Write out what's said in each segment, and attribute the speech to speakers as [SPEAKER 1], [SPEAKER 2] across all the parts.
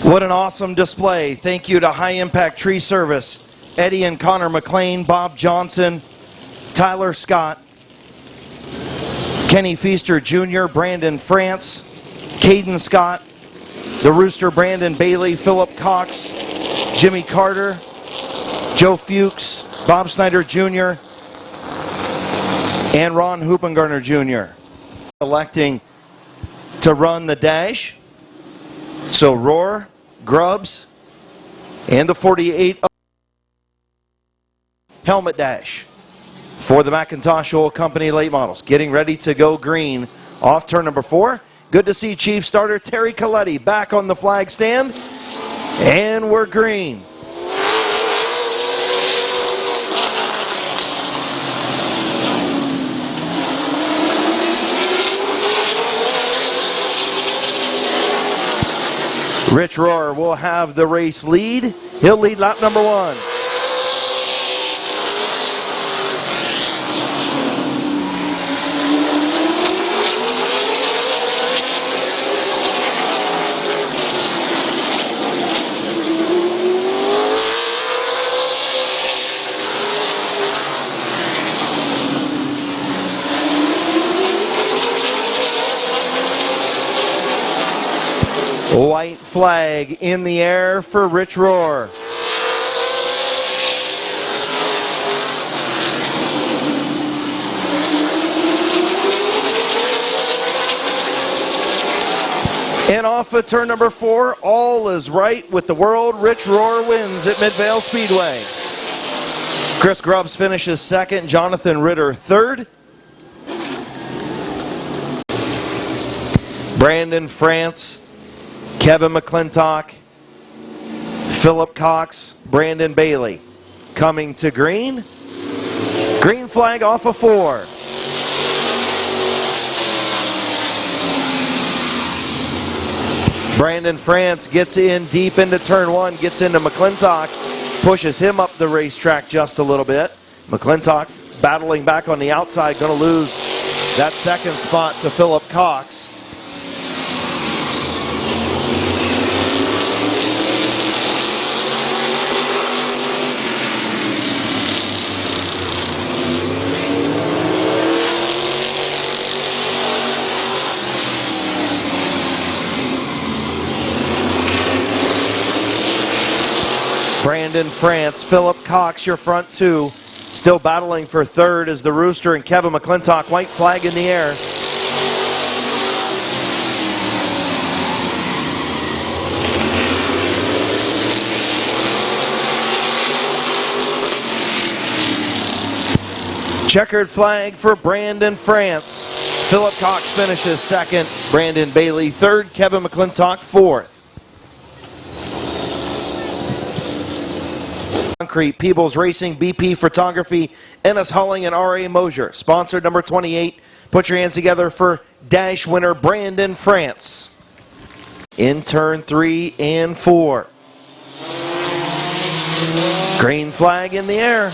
[SPEAKER 1] What an awesome display. Thank you to High Impact Tree Service, Eddie and Connor McLean, Bob Johnson, Tyler Scott, Kenny Feaster Jr., Brandon France, Caden Scott, the Rooster Brandon Bailey, Philip Cox, Jimmy Carter, Joe Fuchs, Bob Snyder Jr., and Ron Hoopengarner Jr. electing to run the dash. So Roar, Grubbs, and the 48 helmet dash for the McIntosh Oil Company late models. Getting ready to go green off turn number 4. Good to see Chief starter Terry Coletti back on the flag stand. And we're green. Rich Rohr will have the race lead. He'll lead lap number 1. White flag in the air for Rich Rohr. And off of turn number 4, all is right with the world. Rich Rohr wins at Midvale Speedway. Chris Grubbs finishes 2nd, Jonathan Ritter 3rd. Brandon France, Kevin McClintock, Philip Cox, Brandon Bailey coming to green. Green flag off of 4. Brandon France gets in deep into turn 1, gets into McClintock, pushes him up the racetrack just a little bit. McClintock battling back on the outside, going to lose that 2nd spot to Philip Cox. Brandon France, Philip Cox, your front 2. Still battling for 3rd is the Rooster and Kevin McClintock. White flag in the air. Checkered flag for Brandon France. Philip Cox finishes 2nd. Brandon Bailey 3rd. Kevin McClintock 4th. Concrete, Peebles Racing, BP Photography, Ennis Hulling, and R.A. Mosier. Sponsored number 28. Put your hands together for dash winner Brandon France. In turn 3 and 4. Green flag in the air.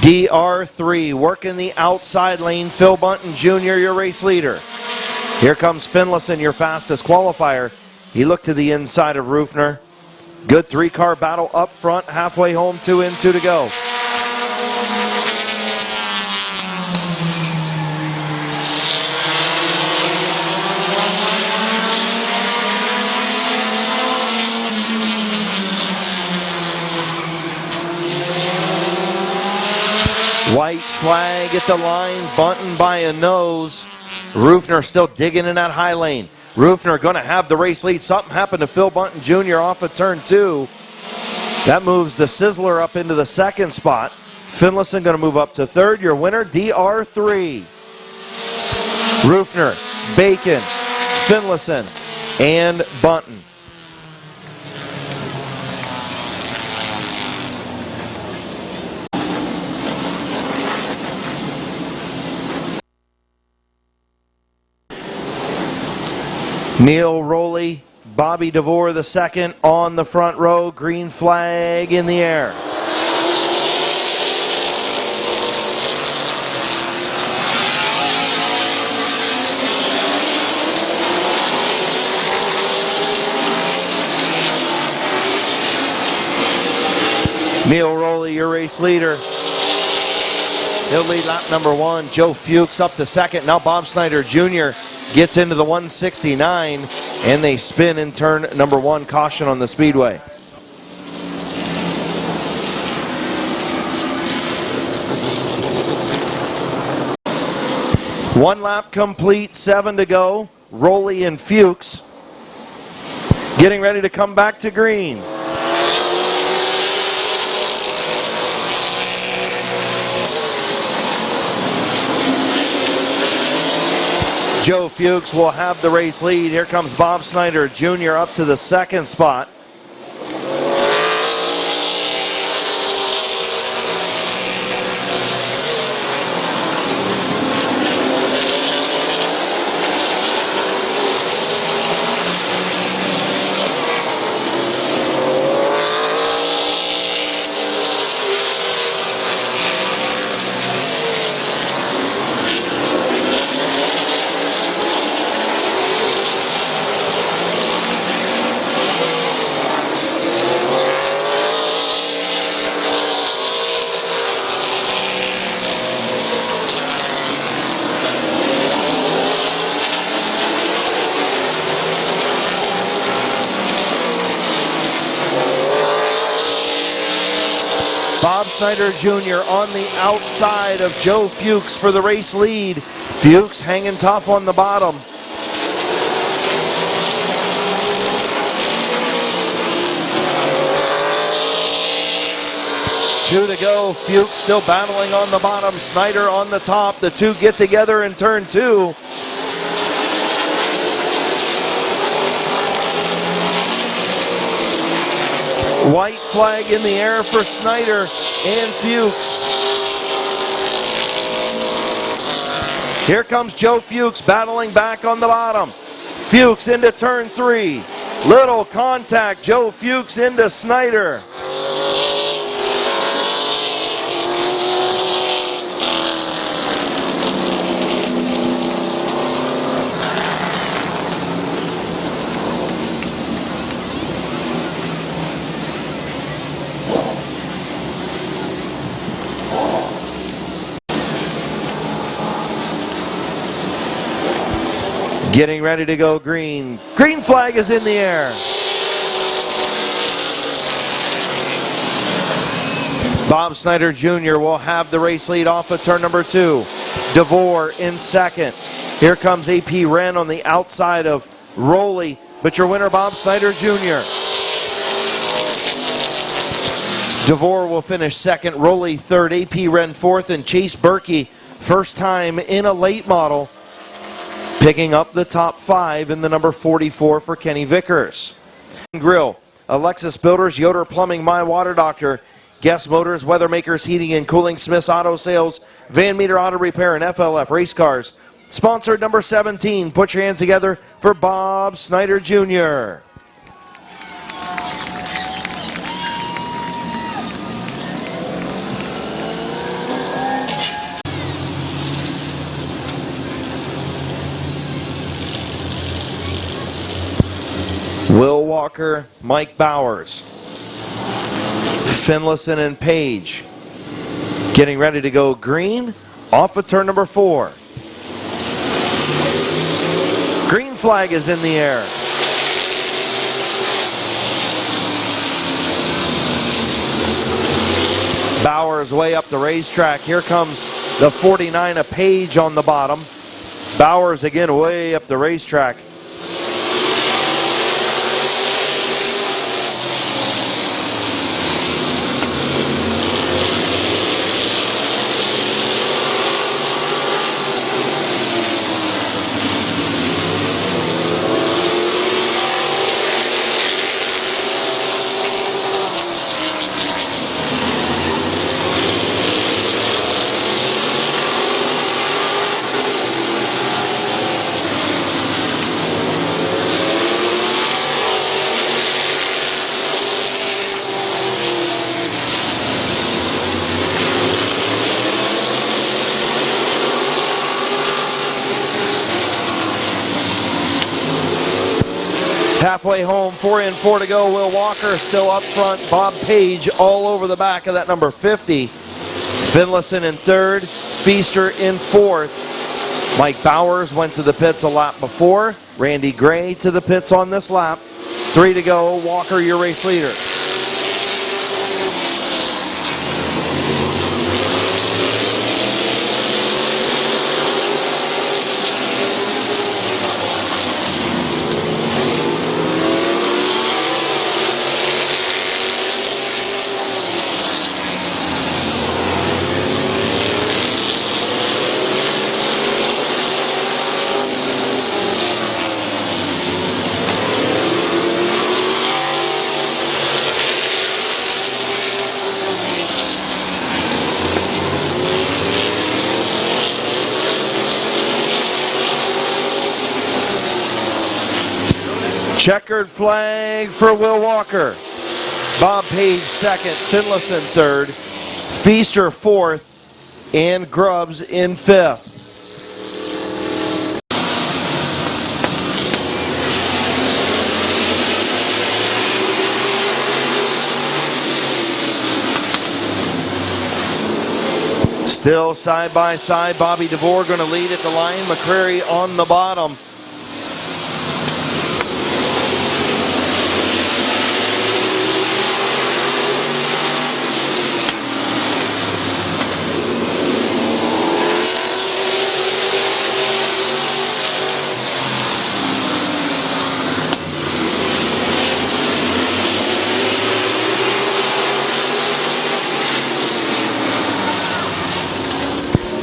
[SPEAKER 1] DR3 working the outside lane. Phil Bunton Jr., your race leader. Here comes Finlayson, your fastest qualifier. He looked to the inside of Rufner. Good 3-car battle up front. Halfway home, 2 in, 2 to go. White flag at the line, Bunton by a nose. Rufner still digging in that high lane. Rufner going to have the race lead. Something happened to Phil Bunton Jr. off of turn 2. That moves the Sizzler up into the 2nd spot. Finlayson going to move up to 3rd. Your winner, DR3. Rufner, Bacon, Finlayson, and Bunton. Neil Rowley, Bobby DeVore the second on the front row. Green flag in the air. Neil Rowley, your race leader. He'll lead lap number 1. Joe Fuchs up to second. Now Bob Snyder Jr. gets into the 169, and they spin in turn number 1. Caution on the speedway. One lap complete, 7 to go. Rowley and Fuchs getting ready to come back to green. Joe Fuchs will have the race lead. Here comes Bob Snyder Jr. up to the second spot. Bob Snyder Jr. on the outside of Joe Fuchs for the race lead. Fuchs hanging tough on the bottom. Two to go. Fuchs still battling on the bottom. Snyder on the top. The two get together in turn 2. White flag in the air for Snyder and Fuchs. Here comes Joe Fuchs battling back on the bottom. Fuchs into turn 3. Little contact. Joe Fuchs into Snyder. Getting ready to go green. Green flag is in the air. Bob Snyder Jr. will have the race lead off of turn number 2. DeVore in second. Here comes AP Wren on the outside of Rowley, but your winner Bob Snyder Jr. DeVore will finish second, Rowley third, AP Wren fourth, and Chase Berkey, first time in a late model, picking up the top 5 in the number 44 for Kenny Vickers. Grill, Alexis Builders, Yoder Plumbing, My Water Doctor, Guest Motors, Weather Makers, Heating and Cooling, Smith's Auto Sales, Van Meter Auto Repair, and FLF Race Cars. Sponsored number 17. Put your hands together for Bob Snyder Jr. Will Walker, Mike Bowers, Finlayson and Page getting ready to go green off of turn number 4. Green flag is in the air. Bowers way up the racetrack. Here comes the 49 of Page on the bottom. Bowers again way up the racetrack. Halfway home, 4 in, 4 to go. Will Walker still up front. Bob Page all over the back of that number 50. Finlayson in third. Feaster in fourth. Mike Bowers went to the pits a lap before. Randy Gray to the pits on this lap. 3 to go. Walker, your race leader. Checkered flag for Will Walker. Bob Page second, Finlayson third, Feaster fourth, and Grubbs in fifth. Still side by side, Bobby DeVore going to lead at the line, McCreary on the bottom.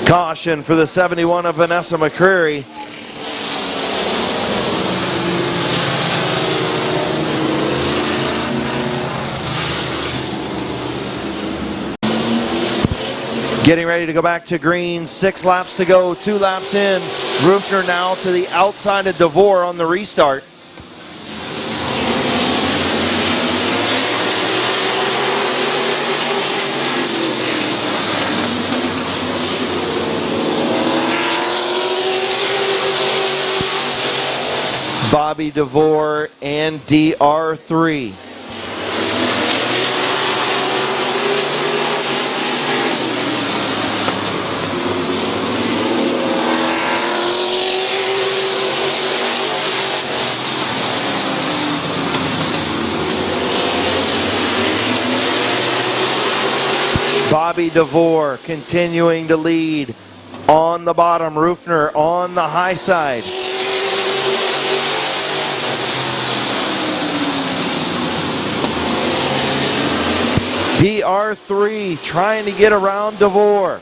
[SPEAKER 1] Caution for the 71 of Vanessa McCreary. Getting ready to go back to green. 6 laps to go, 2 laps in. Rufner now to the outside of DeVore on the restart. Bobby DeVore and DR3. Bobby DeVore continuing to lead on the bottom. Rufner on the high side. DR3 trying to get around DeVore.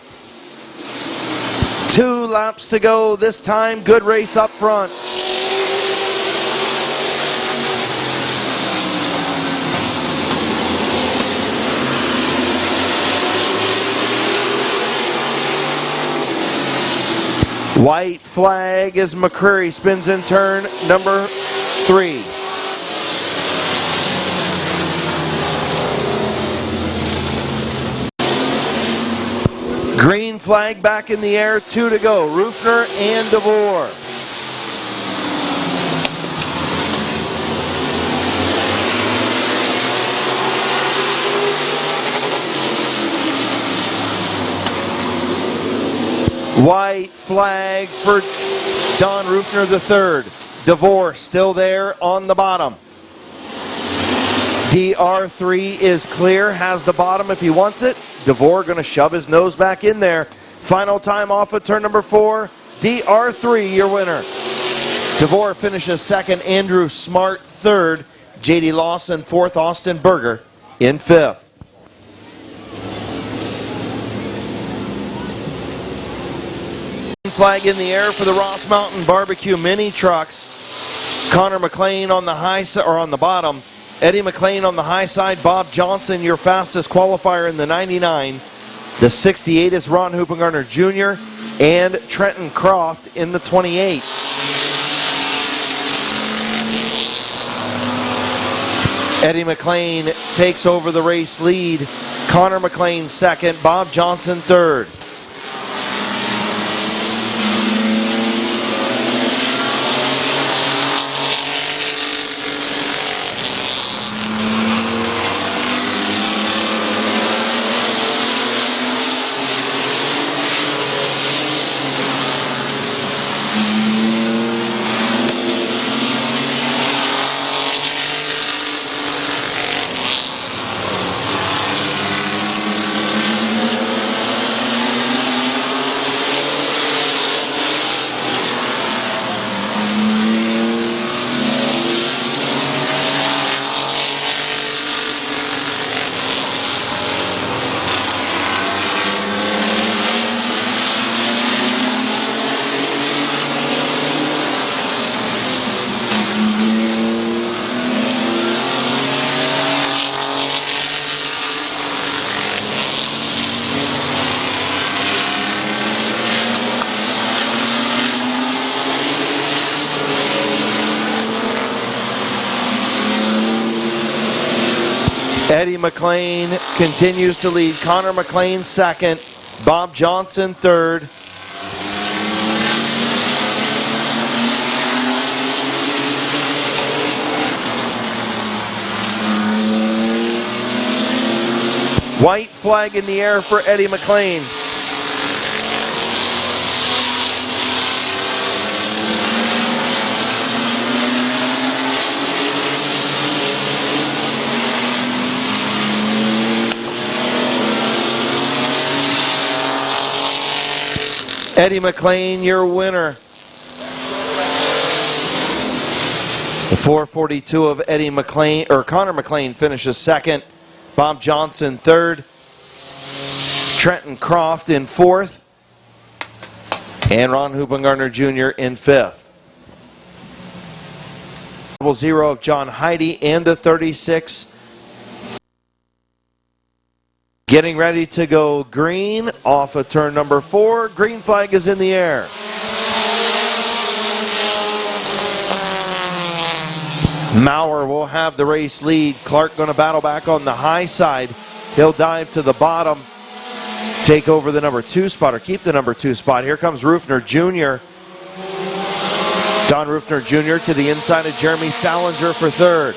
[SPEAKER 1] 2 laps to go this time. Good race up front. White flag as McCreary spins in turn number 3. Green flag back in the air, 2 to go. Rufner and DeVore. White flag for Don Rufner III. DeVore still there on the bottom. DR3 is clear, has the bottom if he wants it. DeVore going to shove his nose back in there. Final time off of turn number 4. DR3, your winner. DeVore finishes second. Andrew Smart third. J.D. Lawson fourth. Austin Berger in fifth. Flag in the air for the Ross Mountain Barbecue mini trucks. Connor McLean on the high side, or on the bottom. Eddie McLean on the high side. Bob Johnson, your fastest qualifier in the 99. The 68 is Ron Hoopengarner Jr. and Trenton Croft in the 28. Eddie McLean takes over the race lead. Connor McLean second. Bob Johnson third. Eddie McLean continues to lead. Connor McLean second. Bob Johnson third. White flag in the air for Eddie McLean. Eddie McLean, your winner. The 442 of Eddie McLean, or Connor McLean finishes second. Bob Johnson third. Trenton Croft in fourth. And Ron Hoopengartner Jr. in fifth. 0 of John Heidi and the 36. Getting ready to go green off of turn number 4. Green flag is in the air. Maurer will have the race lead. Clark going to battle back on the high side. He'll dive to the bottom, take over the number 2 spot, or keep the number 2 spot. Here comes Rufner Jr. Don Rufner Jr. to the inside of Jeremy Salinger for third.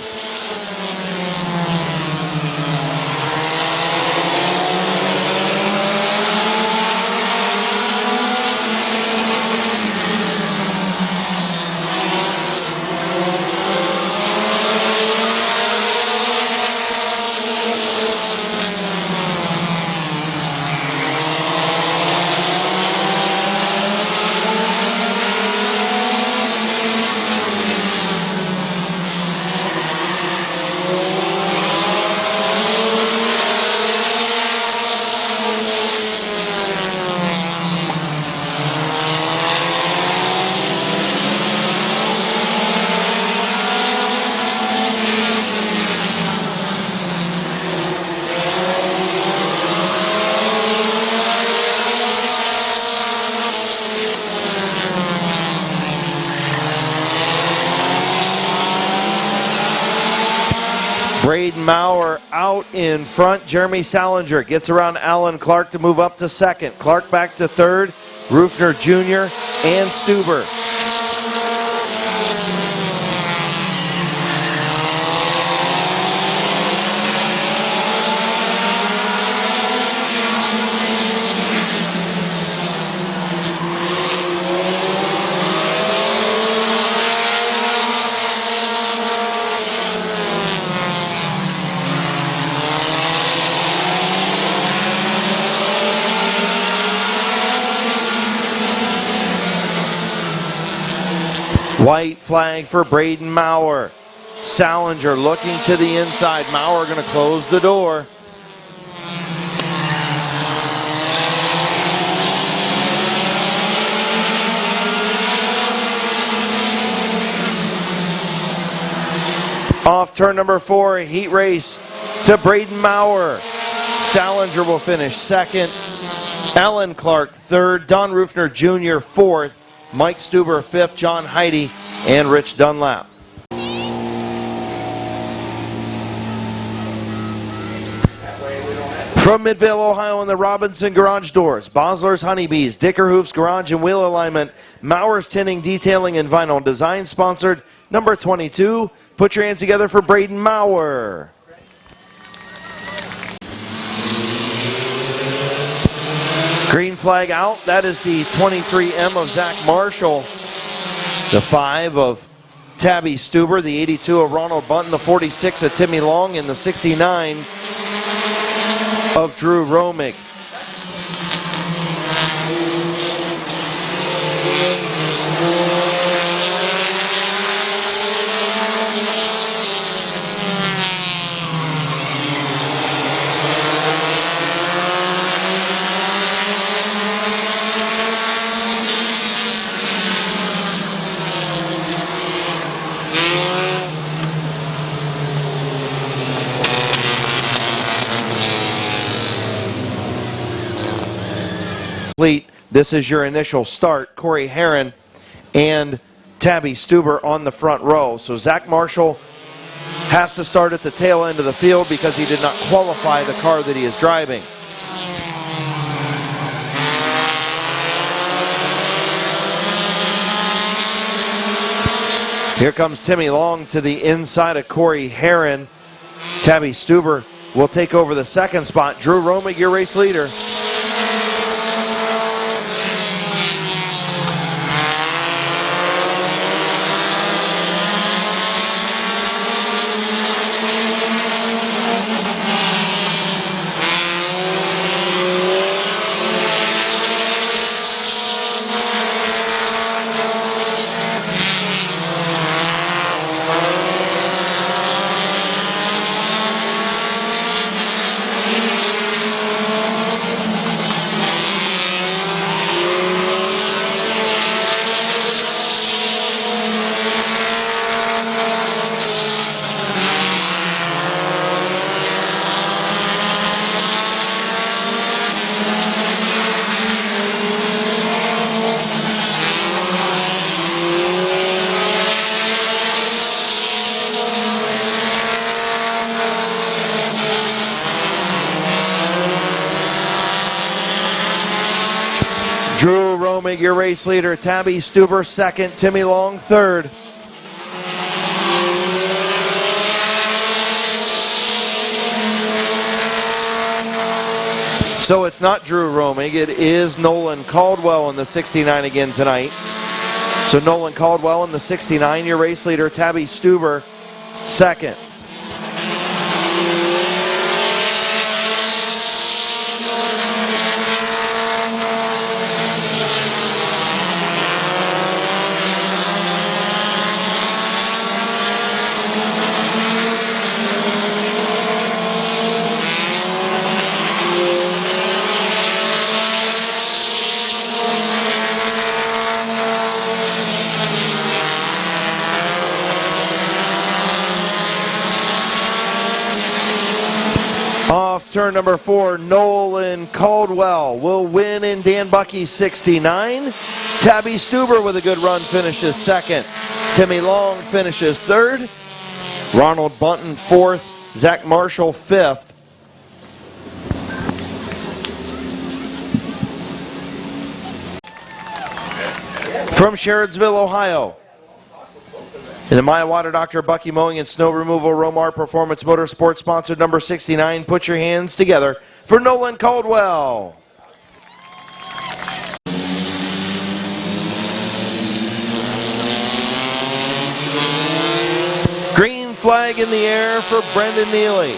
[SPEAKER 1] Braden Maurer out in front. Jeremy Salinger gets around Alan Clark to move up to second. Clark back to third. Rufner Jr. and Stuber. White flag for Braden Maurer. Salinger looking to the inside. Maurer going to close the door. Off turn number 4, heat race to Braden Maurer. Salinger will finish second. Alan Clark third. Don Rufner Jr. fourth. Mike Stuber fifth. John Heidi and Rich Dunlap. From Midvale, Ohio, in the Robinson Garage Doors, Bosler's Honeybees, Dickerhoof's Garage and Wheel Alignment, Maurer's Tinning, Detailing, and Vinyl Design sponsored number 22. Put your hands together for Braden Maurer. Green flag out. That is the 23M of Zach Marshall, the 5 of Tabby Stuber, the 82 of Ronald Bunton, the 46 of Timmy Long, and the 69 of Drew Romig. This is your initial start. Corey Herron and Tabby Stuber on the front row. So Zach Marshall has to start at the tail end of the field because he did not qualify the car that he is driving. Here comes Timmy Long to the inside of Corey Herron. Tabby Stuber will take over the second spot. Drew Romig, your race leader. Drew Romig, your race leader. Tabby Stuber second. Timmy Long third. So it's not Drew Romig, it is Nolan Caldwell in the 69 again tonight. So Nolan Caldwell in the 69, your race leader. Tabby Stuber second. Off turn number 4, Nolan Caldwell will win in Dan Bucky's 69. Tabby Stuber with a good run finishes second. Timmy Long finishes third. Ronald Bunton fourth. Zach Marshall fifth. From Sherrodsville, Ohio, in the Maya Water Doctor, Bucky Mowing and Snow Removal, Romar Performance Motorsports, sponsored number 69. Put your hands together for Nolan Caldwell. Green flag in the air for Brendan Neely.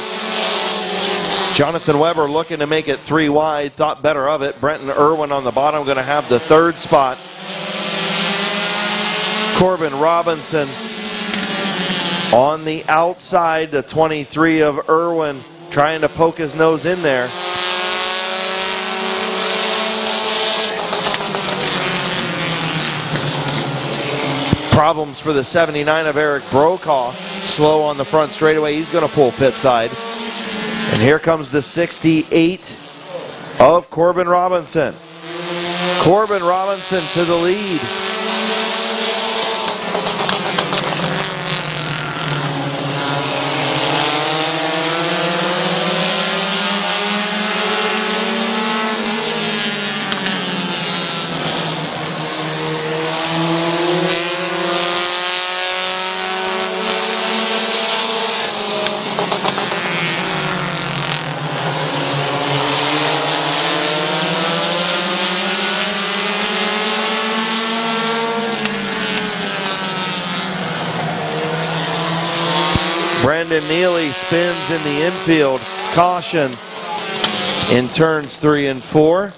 [SPEAKER 1] Jonathan Weber looking to make it 3 wide, thought better of it. Brenton Irwin on the bottom going to have the third spot. Corbin Robinson on the outside, the 23 of Irwin trying to poke his nose in there. Problems for the 79 of Eric Brokaw. Slow on the front straightaway. He's going to pull pit side. And here comes the 68 of Corbin Robinson. Corbin Robinson to the lead. Brendan Neely spins in the infield. Caution in turns 3 and 4.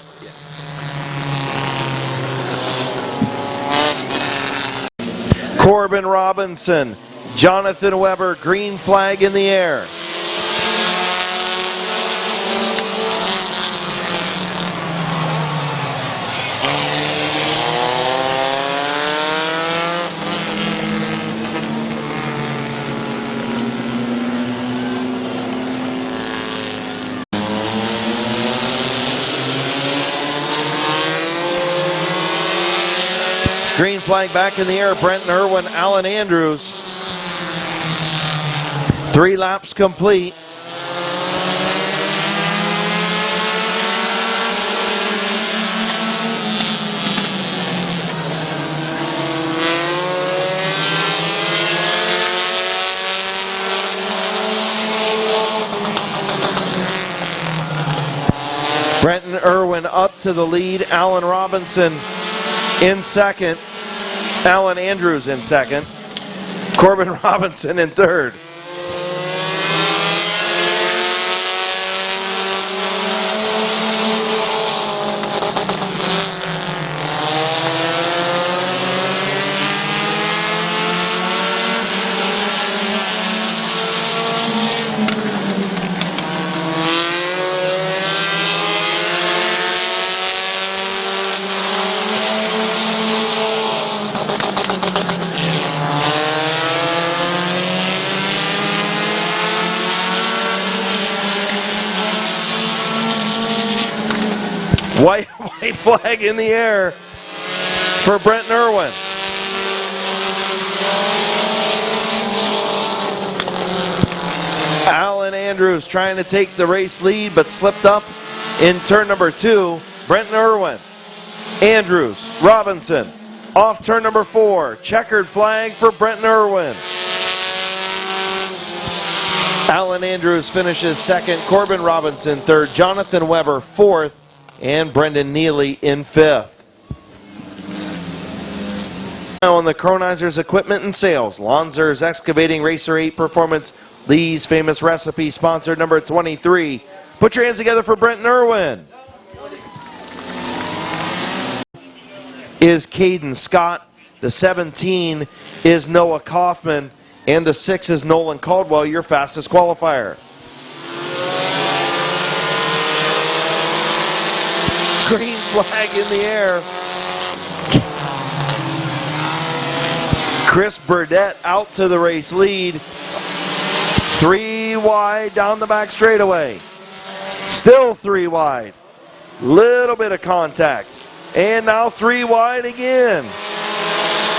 [SPEAKER 1] Corbin Robinson, Jonathan Weber, green flag in the air. Green flag back in the air. Brenton Irwin, Alan Andrews. 3 laps complete. Brenton Irwin up to the lead. Alan Robinson in second. Alan Andrews in second. Corbin Robinson in third. White flag in the air for Brenton Irwin. Alan Andrews trying to take the race lead but slipped up in turn number 2. Brenton Irwin, Andrews, Robinson off turn number 4. Checkered flag for Brenton Irwin. Alan Andrews finishes second. Corbin Robinson third. Jonathan Weber fourth. And Brendan Neely in fifth. Now on the Chronizers Equipment and Sales, Lonzer's Excavating Racer 8 Performance, Lee's Famous Recipe, sponsor number 23. Put your hands together for Brenton Irwin. Is Caden Scott. The 17 is Noah Kaufman. And the 6 is Nolan Caldwell, your fastest qualifier. Green flag in the air. Chris Burdett out to the race lead. 3 wide down the back straightaway. Still 3 wide. Little bit of contact. And now 3 wide again.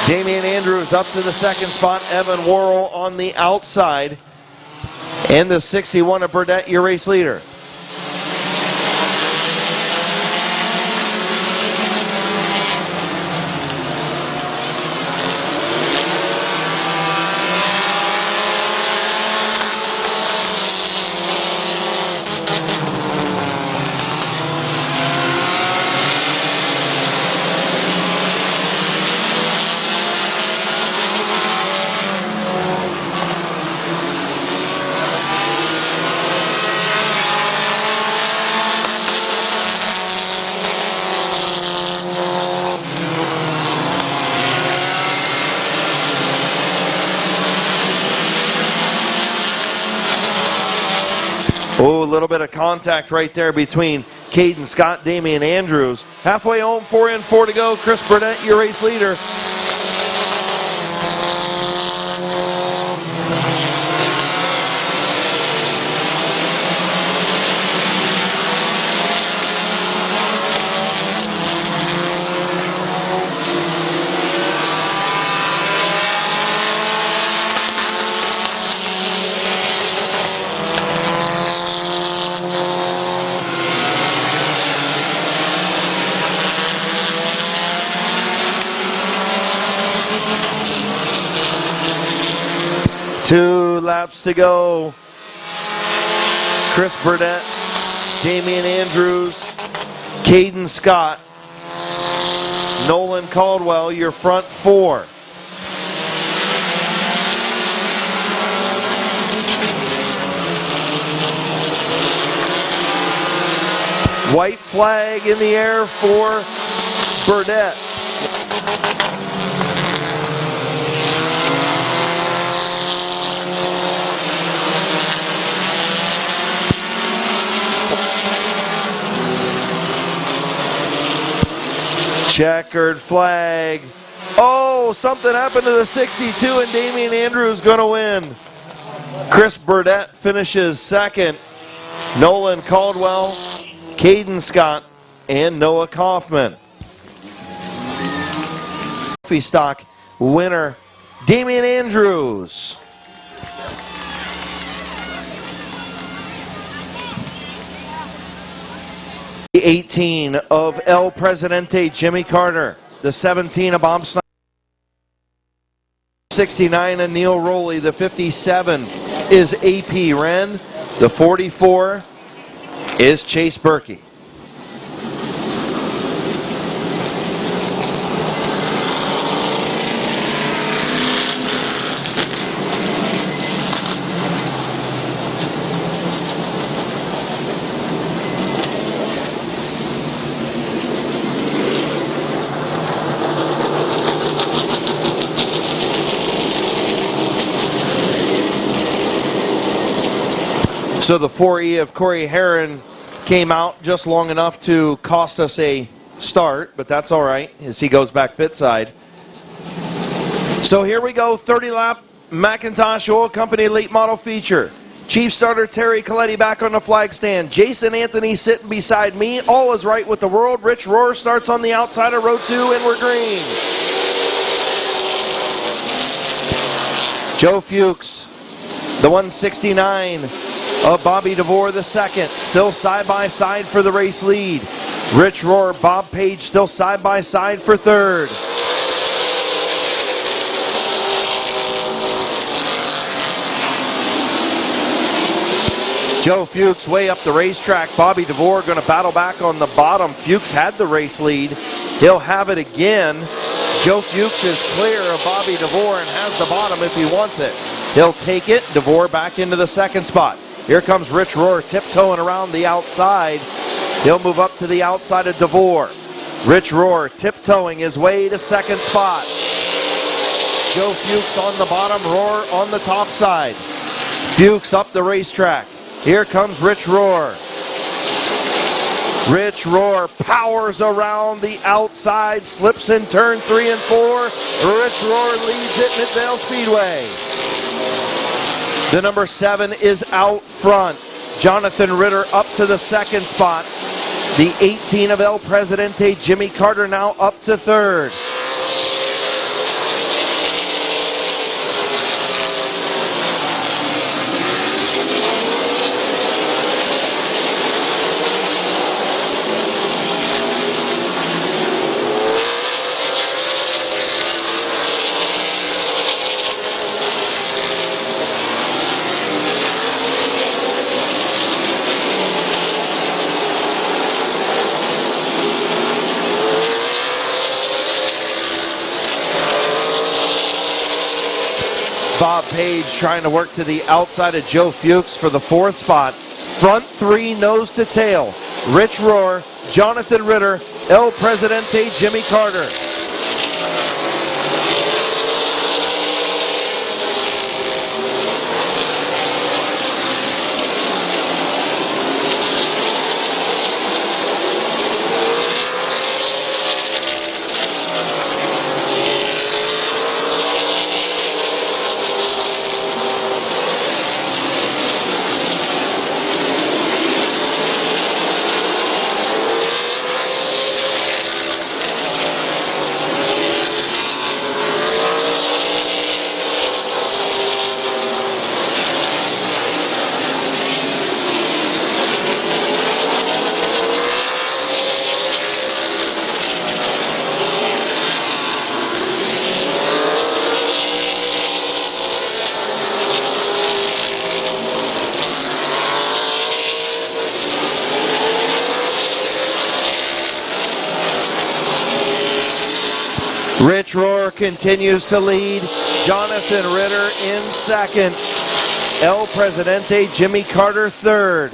[SPEAKER 1] Damian Andrews up to the second spot. Evan Worrell on the outside. And the 61 of Burdett, your race leader. Oh, a little bit of contact right there between Caden Scott, Damian Andrews. Halfway home, 4 in, 4 to go. Chris Burdett, your race leader. Two laps to go. Chris Burdett, Damian Andrews, Caden Scott, Nolan Caldwell, your front 4. White flag in the air for Burdett. Checkered flag. Oh, something happened to the 62 and Damian Andrews going to win. Chris Burdett finishes second. Nolan Caldwell, Caden Scott, and Noah Kaufman. Trophy stock winner, Damian Andrews. 18 of El Presidente, Jimmy Carter. The 17 of Bob Snyder. 69 of Neil Rowley. The 57 is AP Wren. The 44 is Chase Berkey. So the 4E of Corey Heron came out just long enough to cost us a start, but that's all right as he goes back pit side. So here we go, 30-lap McIntosh Oil Company late model feature. Chief starter Terry Coletti back on the flag stand. Jason Anthony sitting beside me. All is right with the world. Rich Rohr starts on the outside of row 2, and we're green. Joe Fuchs, the 169 of Bobby DeVore the second, still side by side for the race lead. Rich Rohr, Bob Page still side by side for third. Joe Fuchs way up the racetrack. Bobby DeVore going to battle back on the bottom. Fuchs had the race lead. He'll have it again. Joe Fuchs is clear of Bobby DeVore and has the bottom if he wants it. He'll take it. DeVore back into the second spot. Here comes Rich Rohr tiptoeing around the outside. He'll move up to the outside of DeVore. Rich Rohr tiptoeing his way to second spot. Joe Fuchs on the bottom, Rohr on the top side. Fuchs up the racetrack. Here comes Rich Rohr. Rich Rohr powers around the outside, slips in turn 3 and 4. Rich Rohr leads at Midvale Speedway. The number 7 is out front. Jonathan Ritter up to the second spot. The 18 of El Presidente, Jimmy Carter, now up to third. Bob Page trying to work to the outside of Joe Fuchs for the fourth spot. Front 3 nose to tail. Rich Rohr, Jonathan Ritter, El Presidente, Jimmy Carter. Rich Rohr continues to lead. Jonathan Ritter in second. El Presidente, Jimmy Carter third.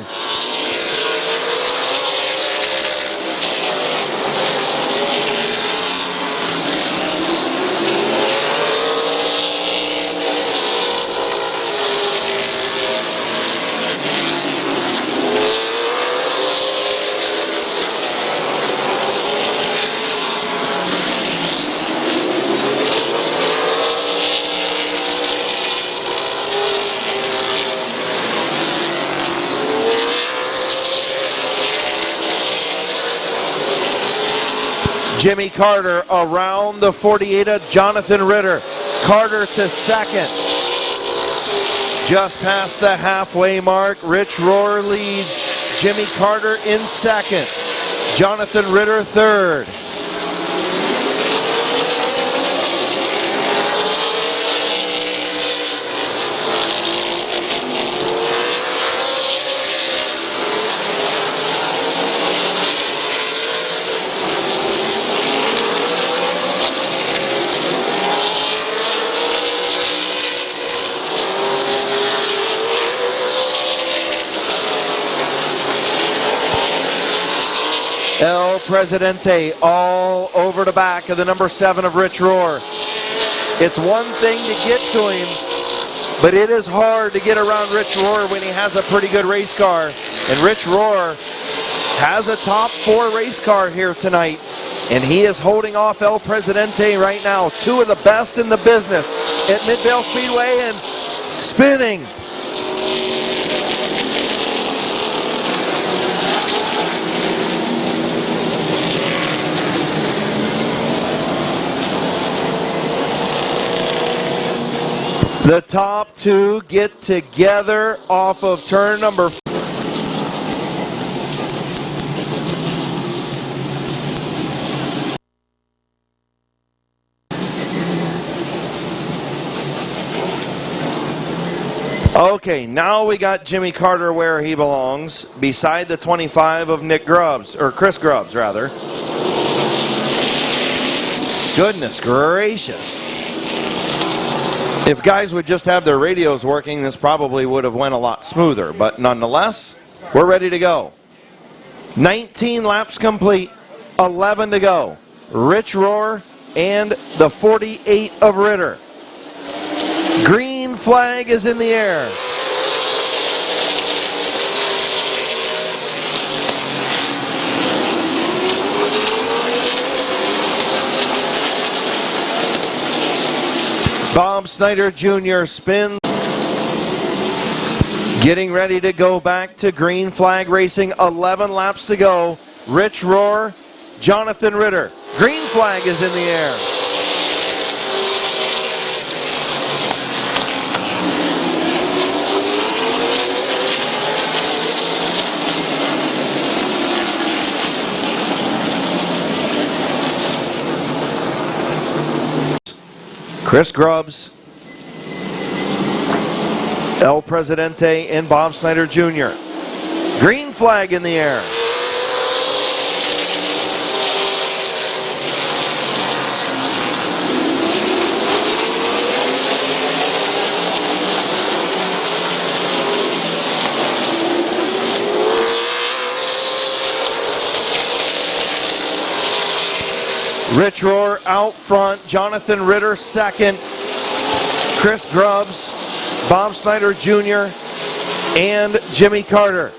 [SPEAKER 1] Jimmy Carter around the 48 of Jonathan Ritter. Carter to second. Just past the halfway mark. Rich Rohr leads. Jimmy Carter in second. Jonathan Ritter third. El Presidente all over the back of the number 7 of Rich Rohr. It's one thing to get to him, but it is hard to get around Rich Rohr when he has a pretty good race car. And Rich Rohr has a top 4 race car here tonight, and he is holding off El Presidente right now. 2 of the best in the business at Midvale Speedway and spinning. The top 2 get together off of turn number 4. Okay, now we got Jimmy Carter where he belongs, beside the 25 of Nick Grubbs, or Chris Grubbs rather. Goodness gracious. If guys would just have their radios working, this probably would have went a lot smoother. But nonetheless, we're ready to go. 19 laps complete, 11 to go. Rich Rohr and the 48 of Ritter. Green flag is in the air. Bob Snyder Jr. spins. Getting ready to go back to green flag racing. 11 laps to go. Rich Rohr, Jonathan Ritter. Green flag is in the air. Chris Grubbs, El Presidente, and Bob Snyder Jr. Green flag in the air. Rich Rohr out front, Jonathan Ritter second, Chris Grubbs, Bob Snyder Jr., and Jimmy Carter.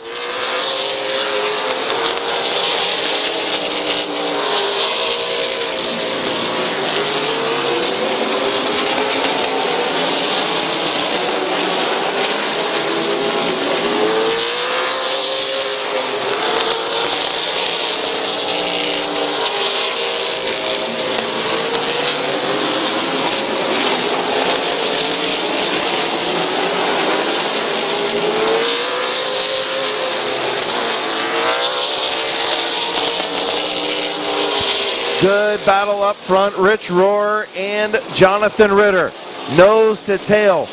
[SPEAKER 1] Good battle up front, Rich Rohr and Jonathan Ritter. Nose to tail.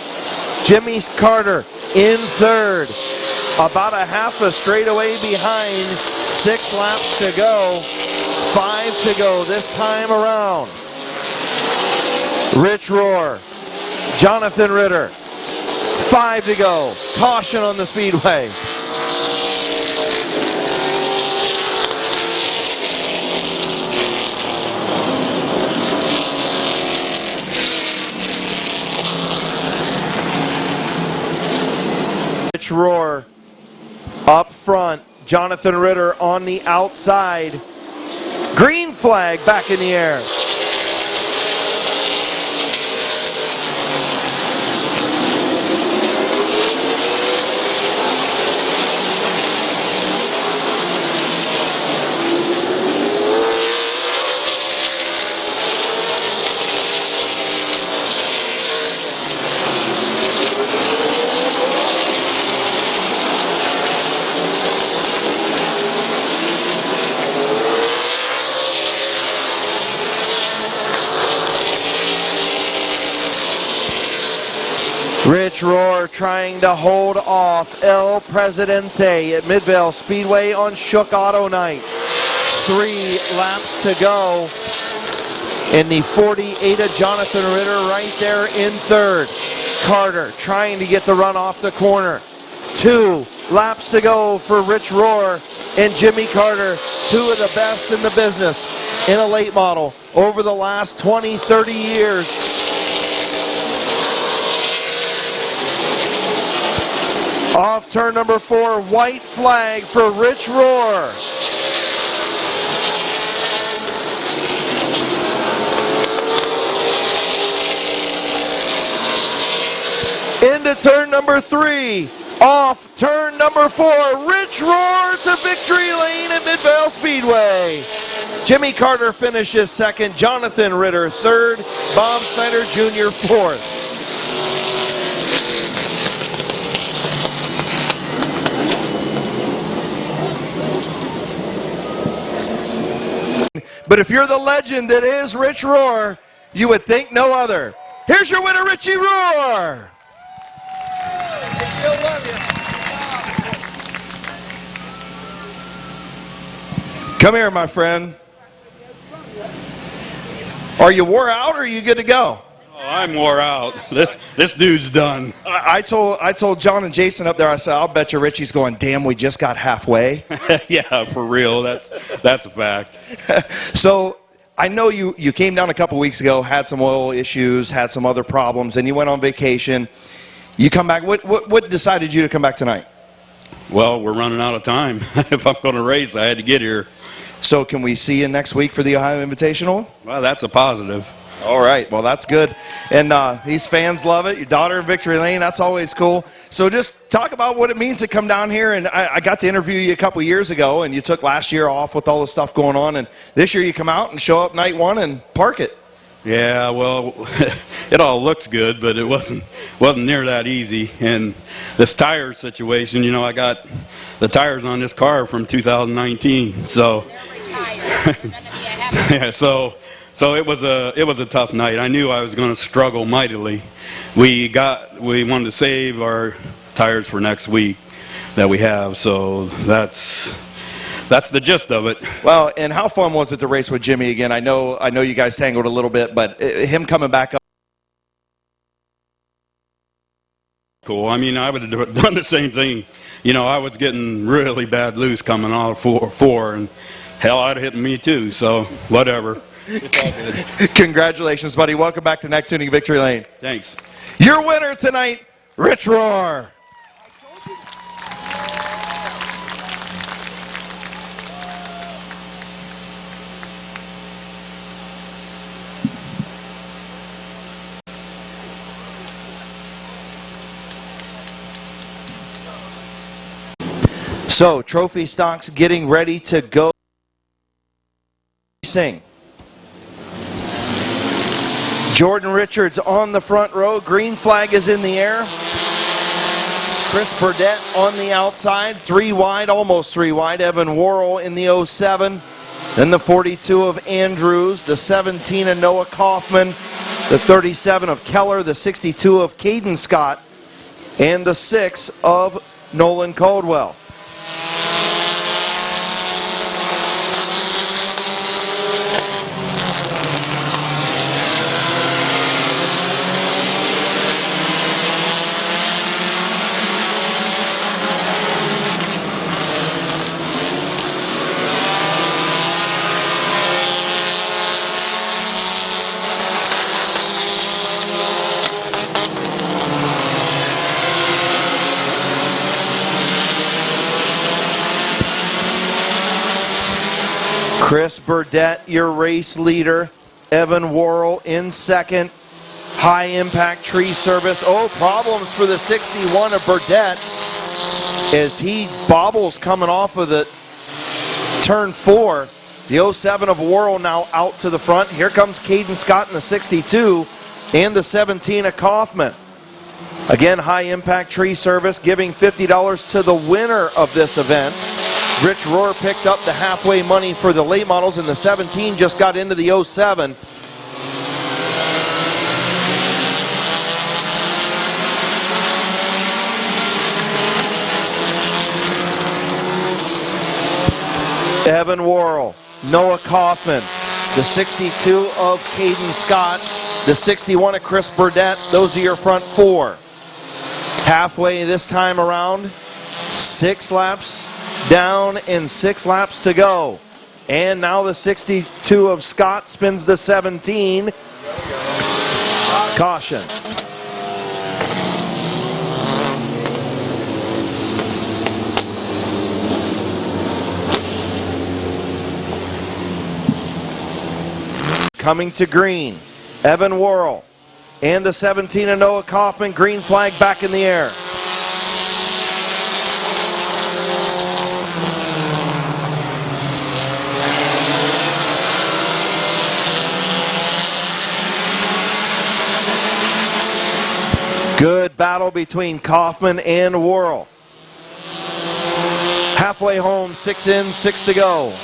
[SPEAKER 1] Jimmy Carter in third. About a half a straightaway behind. 6 laps to go. 5 to go this time around. Rich Rohr, Jonathan Ritter. 5 to go. Caution on the speedway. Rich Rohr up front, Jonathan Ritter on the outside. Green flag back in the air. Rich Rohr trying to hold off El Presidente at Midvale Speedway on Shook Auto Night. 3 laps to go. In the 48 of Jonathan Ritter right there in third. Carter trying to get the run off the corner. 2 laps to go for Rich Rohr and Jimmy Carter, 2 of the best in the business in a late model over the last 20, 30 years. Off turn number 4, white flag for Rich Rohr. Into turn number 3, off turn number 4, Rich Rohr to victory lane at Midvale Speedway. Jimmy Carter finishes second, Jonathan Ritter third, Bob Snyder Jr. fourth. But if you're the legend that is Rich Rohr, you would think no other. Here's your winner, Richie Rohr. Come here, my friend. Are you wore out or are you good to go?
[SPEAKER 2] Oh, I'm wore out. This dude's done.
[SPEAKER 1] I told John and Jason up there, I said, I'll bet you Richie's going, damn, we just got halfway.
[SPEAKER 2] Yeah, for real. That's a fact.
[SPEAKER 1] So I know you came down a couple weeks ago, had some oil issues, had some other problems, and you went on vacation. You come back. What decided you to come back tonight?
[SPEAKER 2] Well, we're running out of time. If I'm going to race, I had to get here.
[SPEAKER 1] So can we see you next week for the Ohio Invitational?
[SPEAKER 2] Well, that's a positive.
[SPEAKER 1] All right. Well, that's good. And these fans love it. Your daughter in Victory Lane, that's always cool. So just talk about what it means to come down here. And I got to interview you a couple years ago, and you took last year off with all the stuff going on. And this year you come out and show up night 1 and park it.
[SPEAKER 2] Yeah, well, it all looks good, but it wasn't near that easy. And this tire situation, you know, I got the tires on this car from 2019, so yeah, so it was a tough night. I knew I was going to struggle mightily. We wanted to save our tires for next week that we have, so that's the gist of it.
[SPEAKER 1] Well, and how fun was it to race with Jimmy again? I know you guys tangled a little bit, but him coming back up.
[SPEAKER 2] Cool. I mean, I would have done the same thing. You know, I was getting really bad loose coming out of four, and hell, I'd have hit me too. So whatever. It's all good.
[SPEAKER 1] Congratulations, buddy. Welcome back to Neck Tuning Victory Lane.
[SPEAKER 2] Thanks.
[SPEAKER 1] Your winner tonight, Rich Rohr. So, trophy stocks getting ready to go. Sing. Jordan Richards on the front row. Green flag is in the air. Chris Burdett on the outside. 3 wide, almost 3 wide. Evan Worrell in the 07. Then the 42 of Andrews. The 17 of Noah Kaufman. The 37 of Keller. The 62 of Caden Scott. And the 6 of Nolan Caldwell. Chris Burdett, your race leader. Evan Worrell in second. High impact tree service. Oh, problems for the 61 of Burdett as he bobbles coming off of the turn 4. The 07 of Worrell now out to the front. Here comes Caden Scott in the 62 and the 17 of Kaufman. Again, high impact tree service, giving $50 to the winner of this event. Rich Rohr picked up the halfway money for the late models, and the 17 just got into the 07. Evan Worrell, Noah Kaufman, the 62 of Caden Scott, the 61 of Chris Burdett. Those are your front four. Halfway this time around, 6 laps down and 6 laps to go. And now the 62 of Scott spins the 17. Caution. Coming to green, Evan Worrell and the 17 of Noah Kaufman. Green flag back in the air. Good battle between Kaufman and Worrell. Halfway home, 6 in, 6 to go.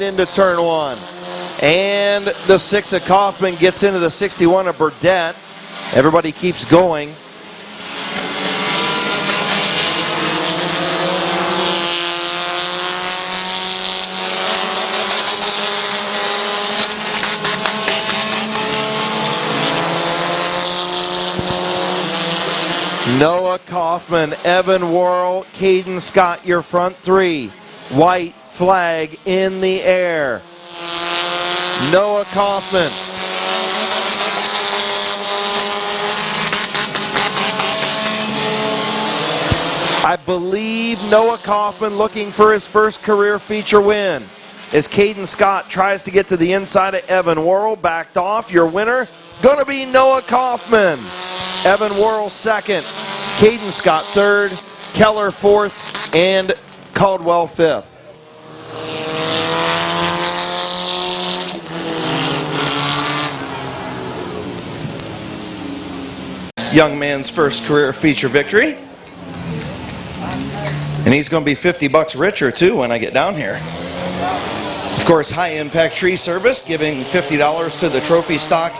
[SPEAKER 1] Into turn 1. And the 6 of Kaufman gets into the 61 of Burdett. Everybody keeps going. Noah Kaufman, Evan Worrell, Caden Scott, your front 3. White flag in the air. Noah Kaufman. I believe Noah Kaufman looking for his first career feature win. As Caden Scott tries to get to the inside of Evan Worrell, backed off. Your winner gonna be Noah Kaufman. Evan Worrell second, Caden Scott third, Keller fourth, and Caldwell fifth. Young man's first career feature victory. And he's going to be $50 richer too when I get down here. Of course, High Impact Tree Service giving $50 to the trophy stock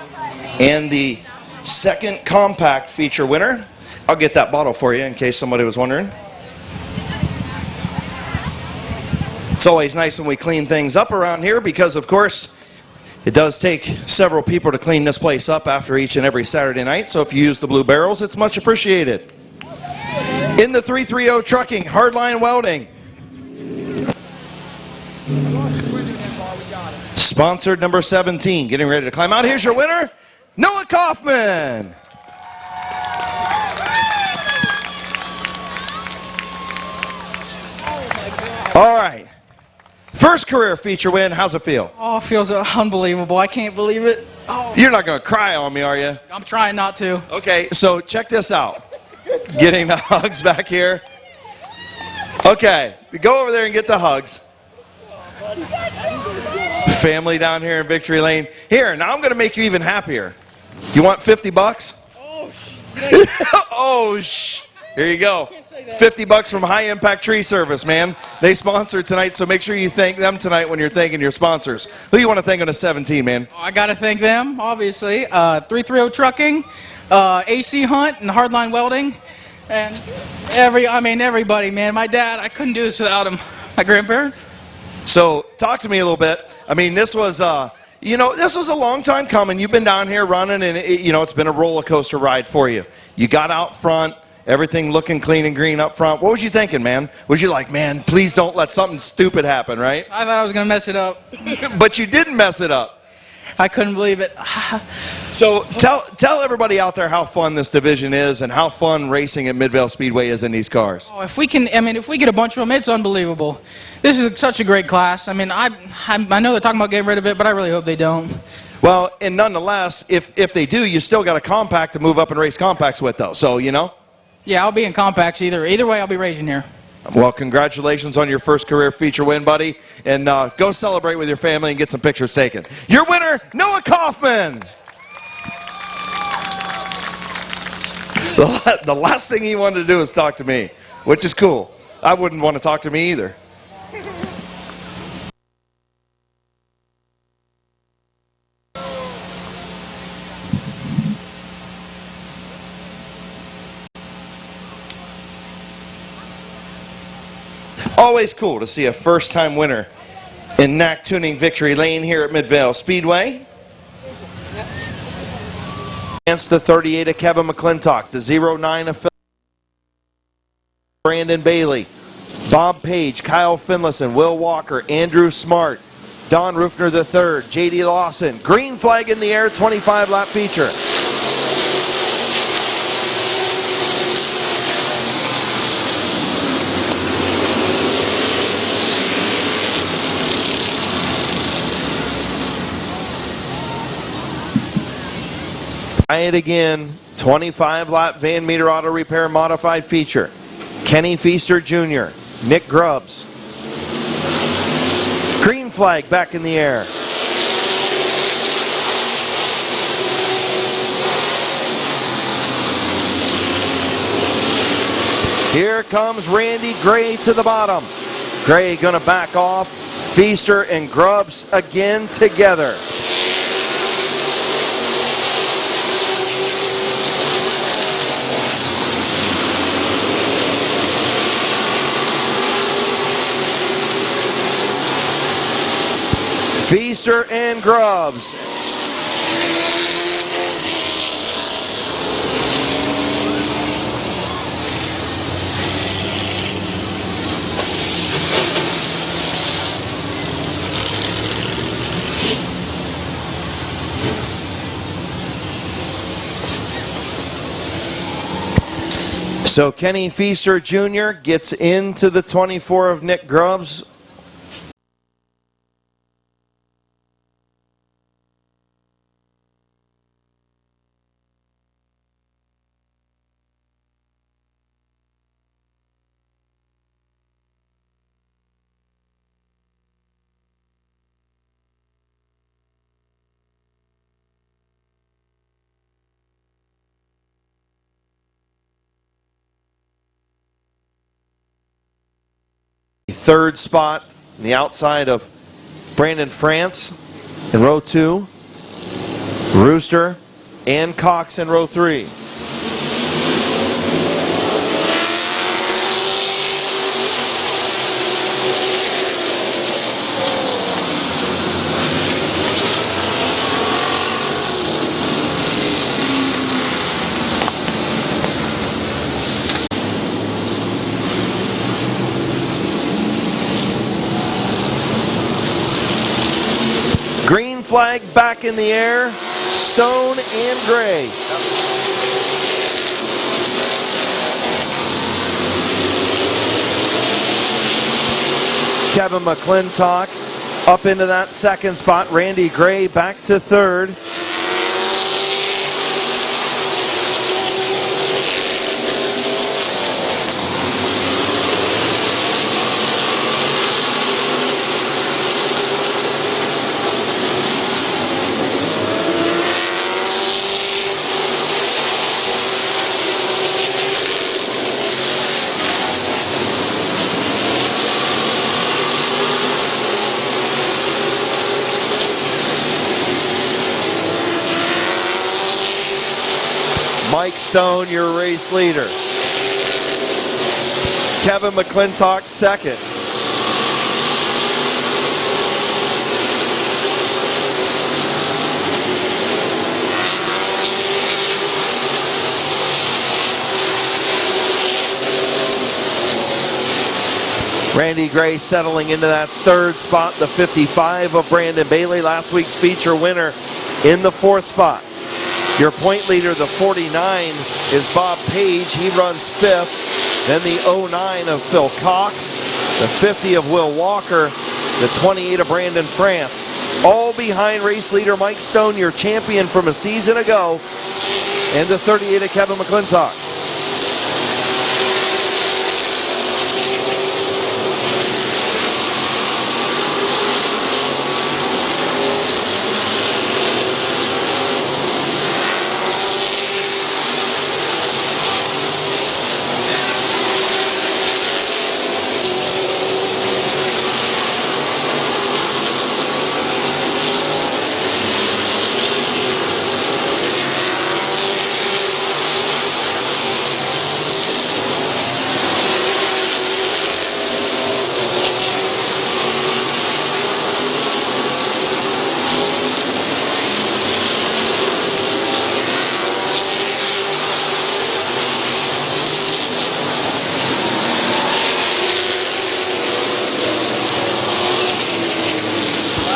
[SPEAKER 1] and the second compact feature winner. I'll get that bottle for you in case somebody was wondering. It's always nice when we clean things up around here because, of course, it does take several people to clean this place up after each and every Saturday night, so if you use the blue barrels, it's much appreciated. In the 330 Trucking, Hardline Welding. Sponsored number 17, getting ready to climb out. Here's your winner, Noah Kaufman. All right. First career feature win, how's it feel?
[SPEAKER 3] Oh, it feels unbelievable. I can't believe it. Oh.
[SPEAKER 1] You're not going to cry on me, are you?
[SPEAKER 3] I'm trying not to.
[SPEAKER 1] Okay, so check this out. Getting the hugs back here. Okay, go over there and get the hugs. Family down here in Victory Lane. Here, now I'm going to make you even happier. You want $50? Oh, shh. Here you go. $50 from High Impact Tree Service, man. They sponsored tonight, so make sure you thank them tonight when you're thanking your sponsors. Who you want to thank on a 17, man?
[SPEAKER 3] Oh, I got to thank them, obviously. 330 Trucking, AC Hunt, and Hardline Welding, and everybody, man. My dad, I couldn't do this without him. My grandparents.
[SPEAKER 1] So talk to me a little bit. I mean, this was this was a long time coming. You've been down here running, and it's been a roller coaster ride for you. You got out front. Everything looking clean and green up front. What was you thinking, man? Was you like, man, please don't let something stupid happen, right?
[SPEAKER 3] I thought I was going to mess it up.
[SPEAKER 1] But you didn't mess it up.
[SPEAKER 3] I couldn't believe it.
[SPEAKER 1] So tell everybody out there how fun this division is and how fun racing at Midvale Speedway is in these cars.
[SPEAKER 3] Oh, if we get a bunch of them, it's unbelievable. This is such a great class. I mean, I know they're talking about getting rid of it, but I really hope they don't.
[SPEAKER 1] Well, and nonetheless, if they do, you still got a compact to move up and race compacts with, though. So, you know?
[SPEAKER 3] Yeah, I'll be in compacts either. Either way, I'll be racing here.
[SPEAKER 1] Well, congratulations on your first career feature win, buddy. And go celebrate with your family and get some pictures taken. Your winner, Noah Kaufman. The last thing he wanted to do is talk to me, which is cool. I wouldn't want to talk to me either. Always cool to see a first-time winner in NAC Tuning Victory Lane here at Midvale Speedway. Against the 38 of Kevin McClintock, the 09 of Brandon Bailey, Bob Page, Kyle Finlayson, Will Walker, Andrew Smart, Don Rufner III, J.D. Lawson. Green flag in the air, 25-lap feature. Try it again, 25-lap Van Meter Auto Repair Modified feature. Kenny Feaster Jr., Nick Grubbs. Green flag back in the air. Here comes Randy Gray to the bottom. Gray gonna back off. Feaster and Grubbs again together. Feaster and Grubbs. So Kenny Feaster Jr. gets into the 24 of Nick Grubbs. Third spot on the outside of Brandon France in row 2. Rooster and Cox in row 3. Green flag back in the air, Stone and Gray. Kevin McClintock up into that second spot. Randy Gray back to third. Mike Stone, your race leader. Kevin McClintock, second. Randy Gray settling into that third spot, the 55 of Brandon Bailey, last week's feature winner, in the fourth spot. Your point leader, the 49, is Bob Page. He runs fifth. Then the 09 of Phil Cox, the 50 of Will Walker, the 28 of Brandon France. All behind race leader Mike Stone, your champion from a season ago, and the 38 of Kevin McClintock.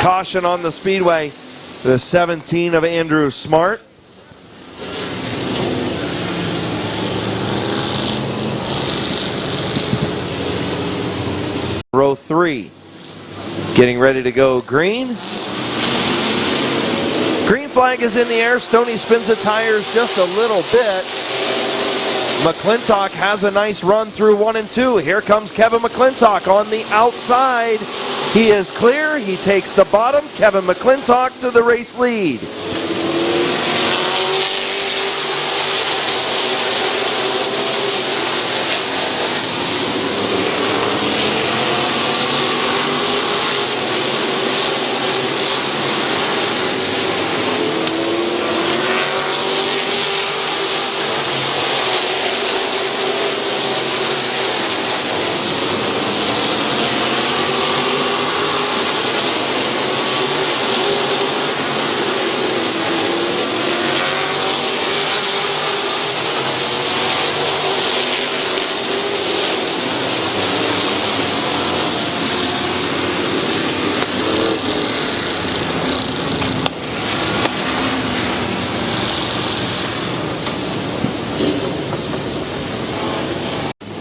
[SPEAKER 1] Caution on the speedway, the 17 of Andrew Smart. Row 3, getting ready to go green. Green flag is in the air. Stoney spins the tires just a little bit. McClintock has a nice run through 1 and 2. Here comes Kevin McClintock on the outside. He is clear. He takes the bottom. Kevin McClintock to the race lead.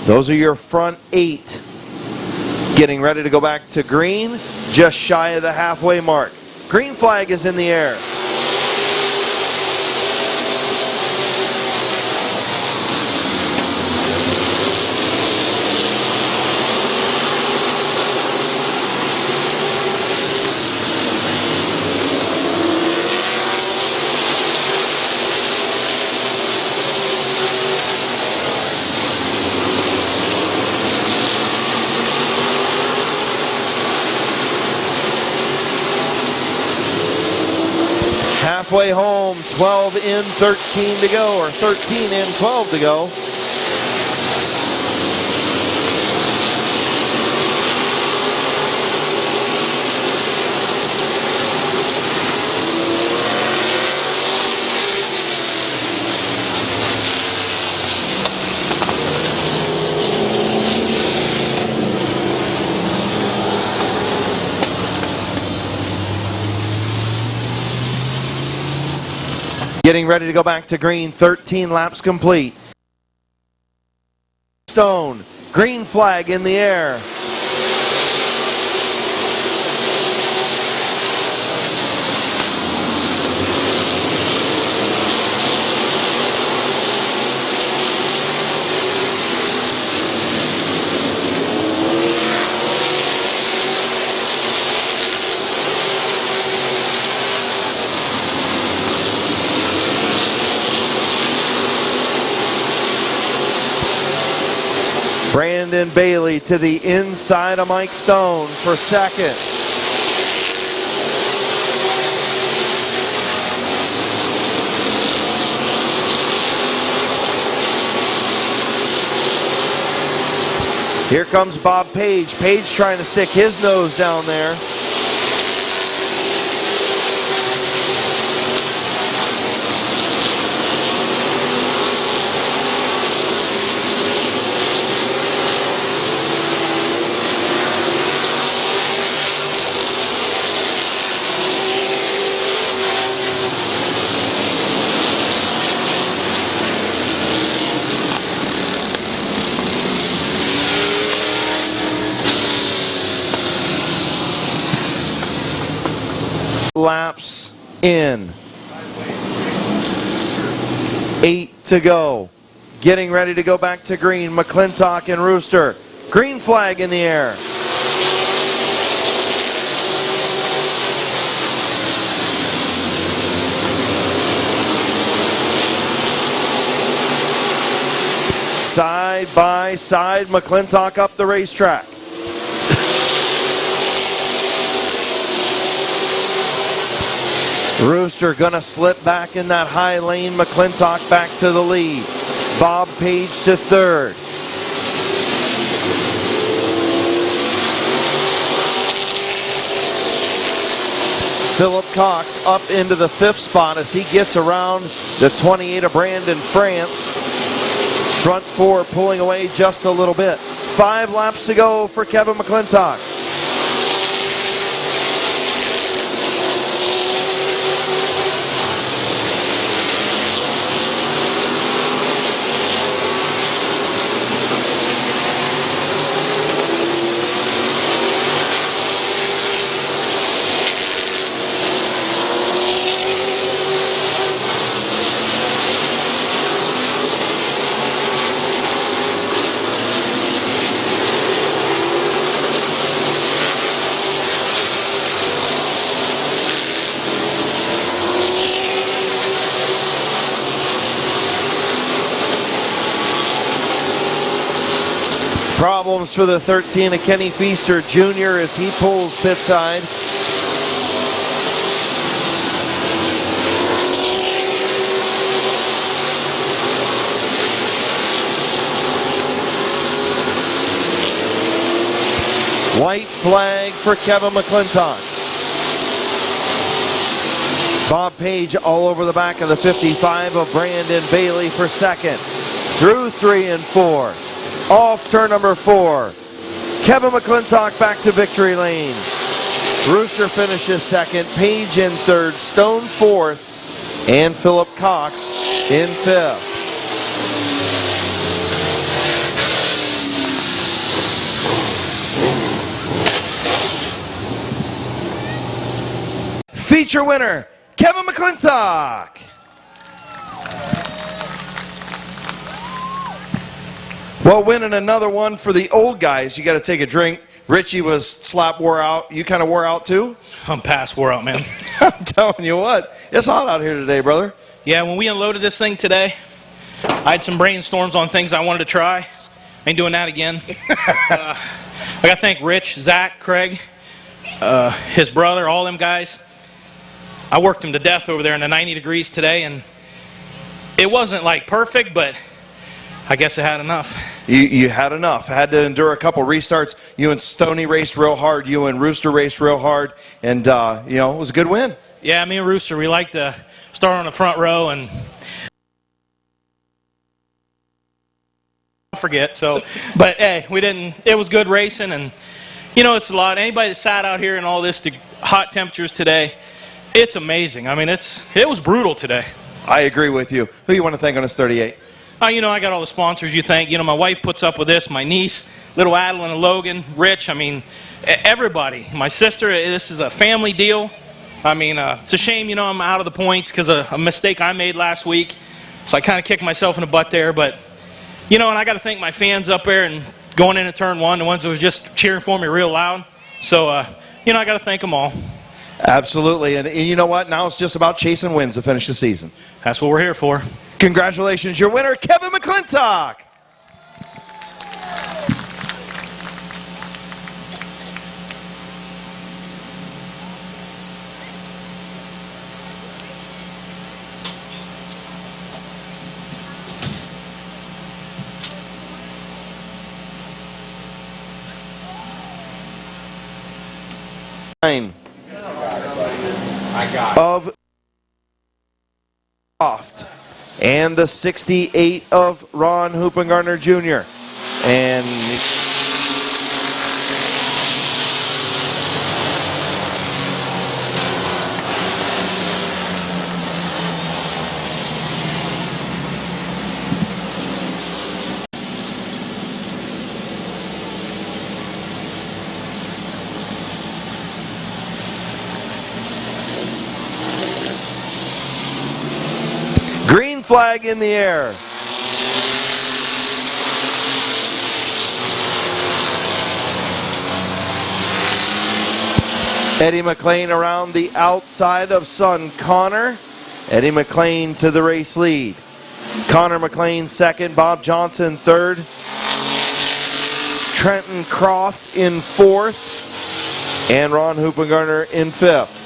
[SPEAKER 1] Those are your front 8. Getting ready to go back to green, just shy of the halfway mark. Green flag is in the air. Halfway home, 12 in, 13 to go, or 13 in, 12 to go. Getting ready to go back to green, 13 laps complete. Stone, green flag in the air. Brandon Bailey to the inside of Mike Stone for second. Here comes Bob Page. Page trying to stick his nose down there. laps in. 8 to go. Getting ready to go back to green. McClintock and Rooster. Green flag in the air. Side by side, McClintock up the racetrack. Rooster gonna slip back in that high lane. McClintock back to the lead. Bob Page to third. Philip Cox up into the 5th spot as he gets around the 28 of Brandon France. Front 4 pulling away just a little bit. 5 laps to go for Kevin McClintock. Problems for the 13 of Kenny Feaster Jr. as he pulls pit side. White flag for Kevin McClintock. Bob Page all over the back of the 55 of Brandon Bailey for second. Through 3 and 4. Off turn number 4. Kevin McClintock back to victory lane. Rooster finishes second. Page in third. Stone fourth. And Philip Cox in fifth. Feature winner, Kevin McClintock. Well, winning another one for the old guys, you got to take a drink. Richie was slap wore out. You kind of wore out too?
[SPEAKER 4] I'm past wore out, man.
[SPEAKER 1] I'm telling you what, it's hot out here today, brother.
[SPEAKER 4] Yeah, when we unloaded this thing today, I had some brainstorms on things I wanted to try. Ain't doing that again. I got to thank Rich, Zach, Craig, his brother, all them guys. I worked them to death over there in the 90 degrees today, and it wasn't like perfect, but I guess I had enough.
[SPEAKER 1] You had enough. Had to endure a couple restarts. You and Stoney raced real hard. You and Rooster raced real hard. And, it was a good win.
[SPEAKER 4] Yeah, me and Rooster, we like to start on the front row and forget. But hey, we didn't. It was good racing, and it's a lot. Anybody that sat out here in all this hot temperatures today, it's amazing. I mean, it was brutal today.
[SPEAKER 1] I agree with you. Who you want to thank on this 38?
[SPEAKER 4] I got all the sponsors you thank. My wife puts up with this, my niece, little Adeline and Logan, Rich, everybody. My sister, this is a family deal. It's a shame, I'm out of the points because of a mistake I made last week. So I kind of kicked myself in the butt there. But, and I got to thank my fans up there and going into turn 1, the ones that was just cheering for me real loud. So, I got to thank them all.
[SPEAKER 1] Absolutely. And you know what? Now it's just about chasing wins to finish the season.
[SPEAKER 4] That's what we're here for.
[SPEAKER 1] Congratulations, your winner, Kevin McClintock. Of Soft and the 68 of Ron Hoopengartner Jr. And flag in the air. Eddie McLean around the outside of son Connor. Eddie McLean to the race lead. Connor McLean second, Bob Johnson third. Trenton Croft in fourth, and Ron Hoopengarner in fifth.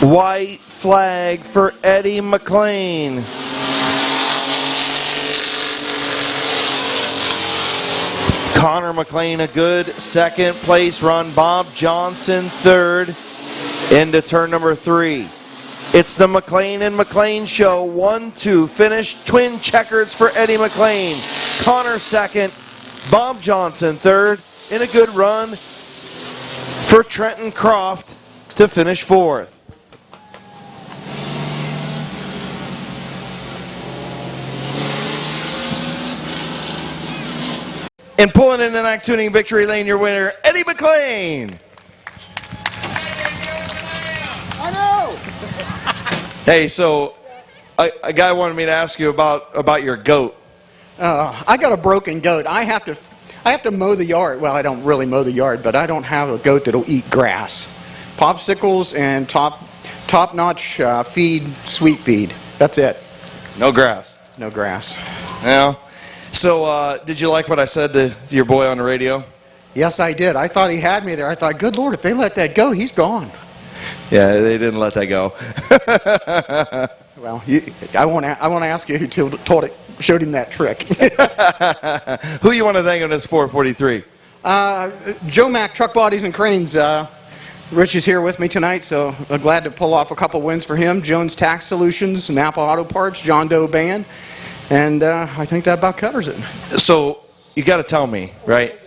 [SPEAKER 1] White flag for Eddie McLean. Connor McLean a good second place run. Bob Johnson third into turn number 3. It's the McLean and McLean show. 1-2 finish. Twin checkers for Eddie McLean. Connor second. Bob Johnson third. In a good run for Trenton Croft to finish 4th. And pulling in the NAC Tuning Victory Lane, your winner, Eddie McLean.
[SPEAKER 5] I know.
[SPEAKER 1] Hey, so a guy wanted me to ask you about your goat.
[SPEAKER 5] I got a broken goat. I have to mow the yard. Well, I don't really mow the yard, but I don't have a goat that'll eat grass. Popsicles and top-notch feed, sweet feed. That's it.
[SPEAKER 1] No grass.
[SPEAKER 5] No grass.
[SPEAKER 1] Yeah. So did you like what I said to your boy on the radio?
[SPEAKER 5] Yes, I did. I thought he had me there. I thought, good Lord, if they let that go, he's gone.
[SPEAKER 1] Yeah, they didn't let that go.
[SPEAKER 5] Well, I want to ask you who showed him that trick.
[SPEAKER 1] Who you want to thank on this 443?
[SPEAKER 5] Joe Mack, Truck Bodies and Cranes. Rich is here with me tonight, so I'm glad to pull off a couple wins for him. Jones Tax Solutions, Napa Auto Parts, John Doe Band. And I think that about covers it.
[SPEAKER 1] So you got to tell me, right?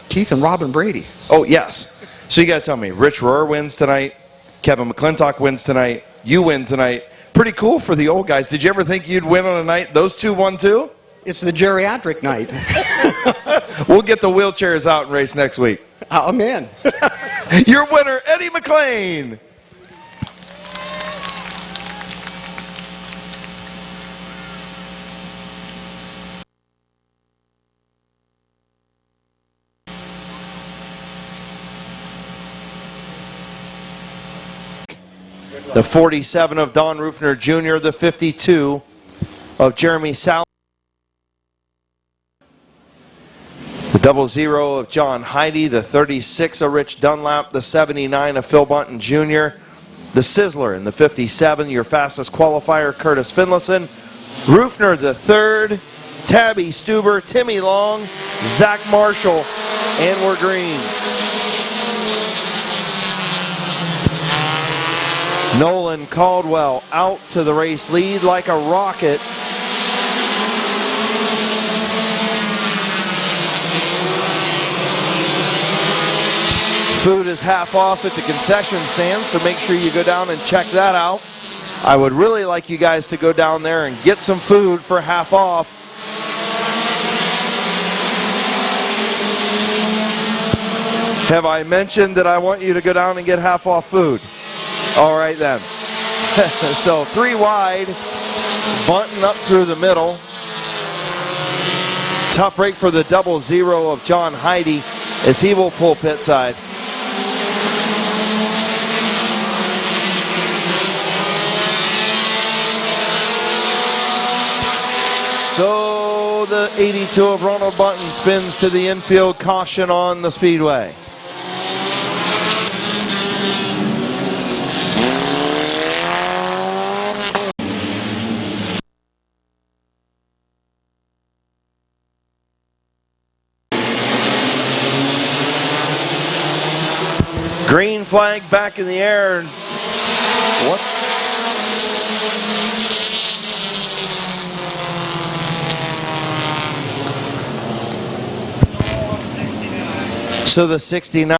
[SPEAKER 5] Keith and Robin Brady.
[SPEAKER 1] Oh, yes. So you got to tell me, Rich Rohr wins tonight. Kevin McClintock wins tonight. You win tonight. Pretty cool for the old guys. Did you ever think you'd win on a night those two won too?
[SPEAKER 5] It's the geriatric night.
[SPEAKER 1] We'll get the wheelchairs out and race next week.
[SPEAKER 5] I'm in.
[SPEAKER 1] Your winner, Eddie McLean. The 47 of Don Rufner Jr., the 52 of Jeremy Sal. The 00 of John Heide, the 36 of Rich Dunlap, the 79 of Phil Bunton Jr., the Sizzler in the 57, your fastest qualifier, Curtis Finlayson. Rufner the third, Tabby Stuber, Timmy Long, Zach Marshall, and we're green. Nolan Caldwell out to the race lead like a rocket. Food is half off at the concession stand, so make sure you go down and check that out. I would really like you guys to go down there and get some food for half off. Have I mentioned that I want you to go down and get half off food? All right then. So 3 wide, bunting up through the middle. Tough break for the 00 of John Heide as he will pull pit side. So the 82 of Ronald Bunton spins to the infield, caution on the speedway. Green flag back in the air. What? So the 69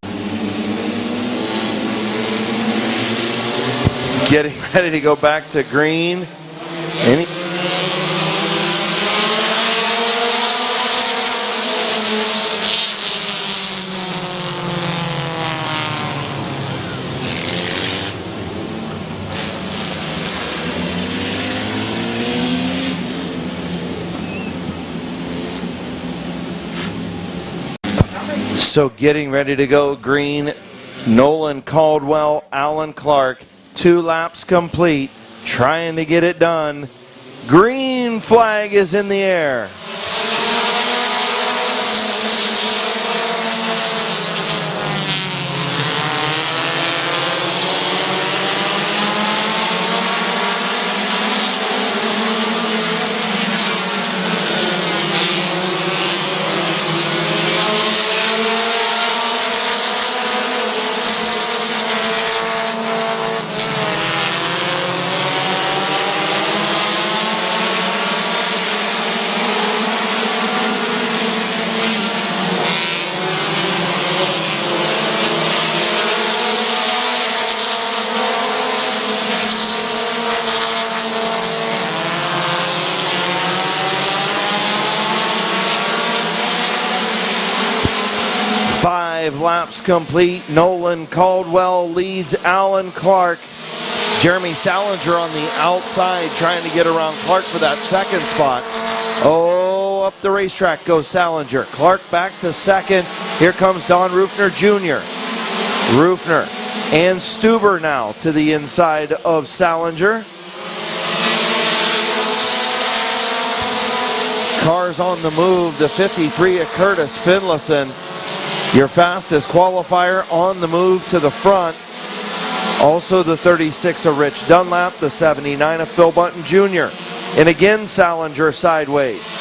[SPEAKER 1] getting ready to go back to green. So getting ready to go green, Nolan Caldwell, Alan Clark, 2 laps complete, trying to get it done. Green flag is in the air. Laps complete. Nolan Caldwell leads Alan Clark. Jeremy Salinger on the outside trying to get around Clark for that second spot. Oh, up the racetrack goes Salinger. Clark back to second. Here comes Don Rufner Jr. Rufner and Stuber now to the inside of Salinger. Cars on the move. The 53 of Curtis Finlayson, your fastest qualifier, on the move to the front. Also the 36 of Rich Dunlap, the 79 of Phil Bunton Jr. And again, Salinger sideways.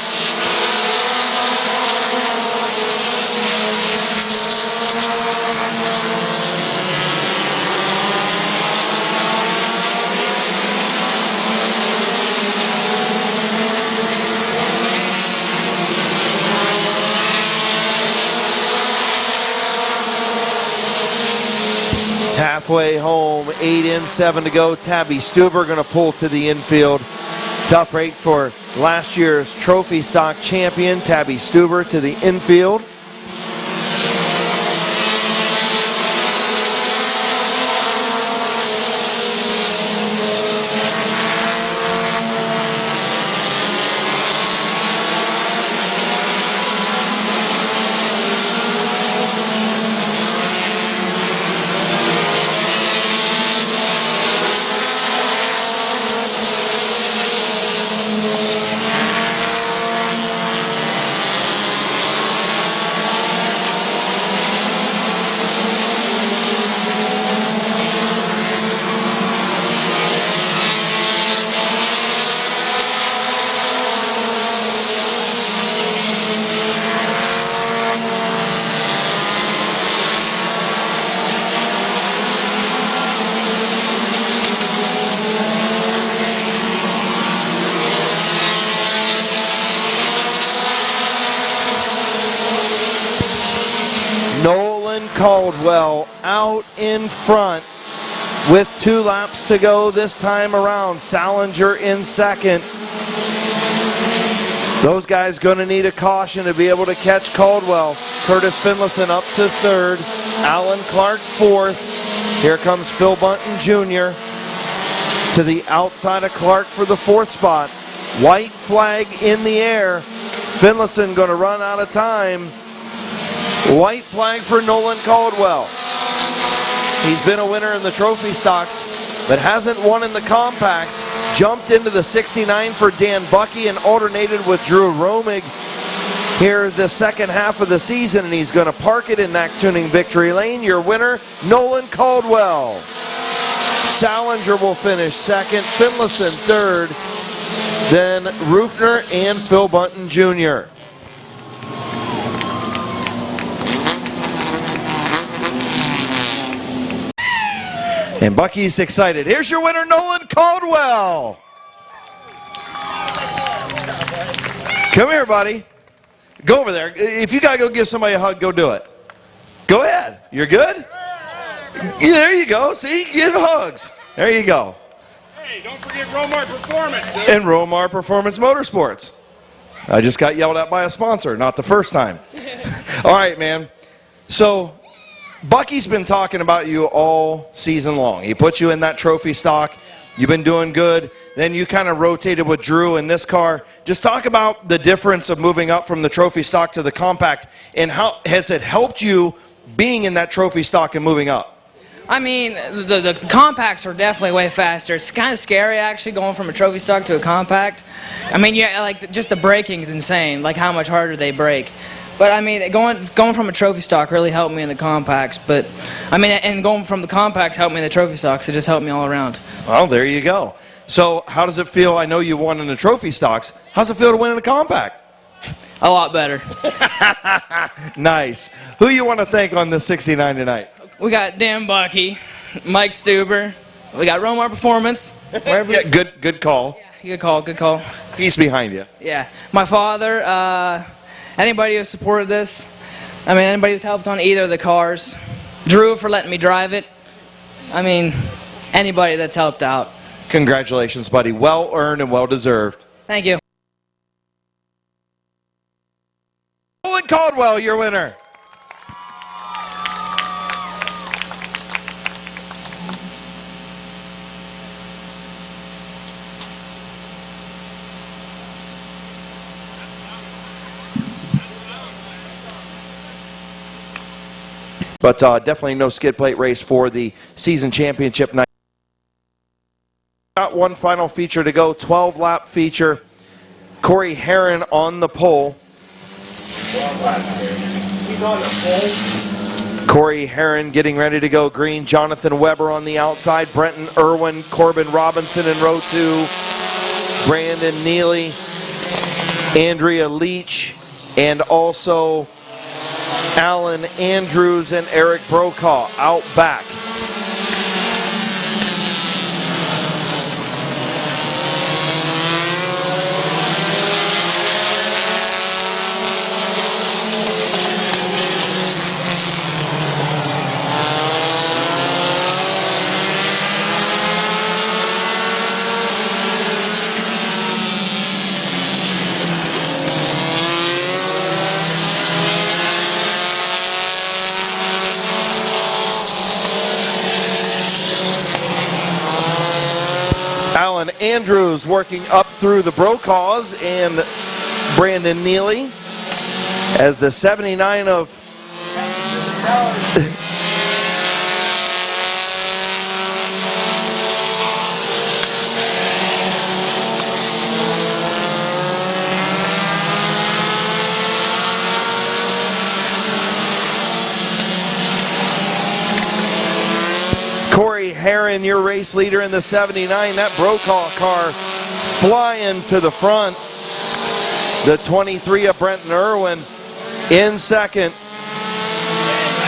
[SPEAKER 1] Halfway home, 8 in, 7 to go. Tabby Stuber going to pull to the infield. Tough break for last year's trophy stock champion, Tabby Stuber, to the infield. Caldwell out in front with 2 laps to go this time around. Salinger in second. Those guys going to need a caution to be able to catch Caldwell. Curtis Finlayson up to third. Alan Clark fourth. Here comes Phil Bunton Jr. to the outside of Clark for the 4th spot. White flag in the air. Finlayson going to run out of time. White flag for Nolan Caldwell. He's been a winner in the trophy stocks, but hasn't won in the compacts. Jumped into the 69 for Dan Bucky and alternated with Drew Romig here the second half of the season, and he's going to park it in Knack Tuning Victory Lane. Your winner, Nolan Caldwell. Salinger will finish second, Finlayson third, then Rufner and Phil Bunton Jr. And Bucky's excited. Here's your winner, Nolan Caldwell. Come here, buddy. Go over there. If you got to go give somebody a hug, go do it. Go ahead. You're good? Yeah, there you go. See, give hugs. There you go.
[SPEAKER 6] Hey, don't forget Romar Performance, dude.
[SPEAKER 1] And Romar Performance Motorsports. I just got yelled at by a sponsor, not the first time. All right, man. So Bucky's been talking about you all season long. He put you in that trophy stock. You've been doing good. Then you kind of rotated with Drew in this car. Just talk about the difference of moving up from the trophy stock to the compact, and how has it helped you being in that trophy stock and moving up?
[SPEAKER 7] I mean, the compacts are definitely way faster. It's kind of scary, actually, going from a trophy stock to a compact. I mean, yeah, like just the braking's insane, like how much harder they brake. But I mean, going from a trophy stock really helped me in the compacts. But I mean, and going from the compacts helped me in the trophy stocks. It just helped me all around.
[SPEAKER 1] Well, there you go. So how does it feel? I know you won in the trophy stocks. How's it feel to win in the compact?
[SPEAKER 7] A lot better.
[SPEAKER 1] Nice. Who you want to thank on the 69 tonight?
[SPEAKER 7] We got Dan Bucky, Mike Stuber. We got Romar Performance.
[SPEAKER 1] Yeah, good call.
[SPEAKER 7] Yeah, good call, good call.
[SPEAKER 1] He's behind you.
[SPEAKER 7] Yeah. My father, anybody who supported this, I mean, anybody who's helped on either of the cars. Drew for letting me drive it. I mean, anybody that's helped out.
[SPEAKER 1] Congratulations, buddy. Well earned and well deserved.
[SPEAKER 7] Thank you.
[SPEAKER 1] Nolan Caldwell, your winner. But definitely no skid plate race for the season championship night. Got one final feature to go, 12-lap feature. Corey Herron on the pole.
[SPEAKER 6] He's on the pole.
[SPEAKER 1] Corey Herron getting ready to go green. Jonathan Weber on the outside. Brenton Irwin, Corbin Robinson in row 2. Brandon Neely, Andrea Leach, and also Alan Andrews and Eric Brokaw out back. Alan Andrews working up through the Brokaws and Brandon Neely as the 79 of Corey Herron, your race leader in the 79. That Brokaw car flying to the front. The 23 of Brenton Irwin in second.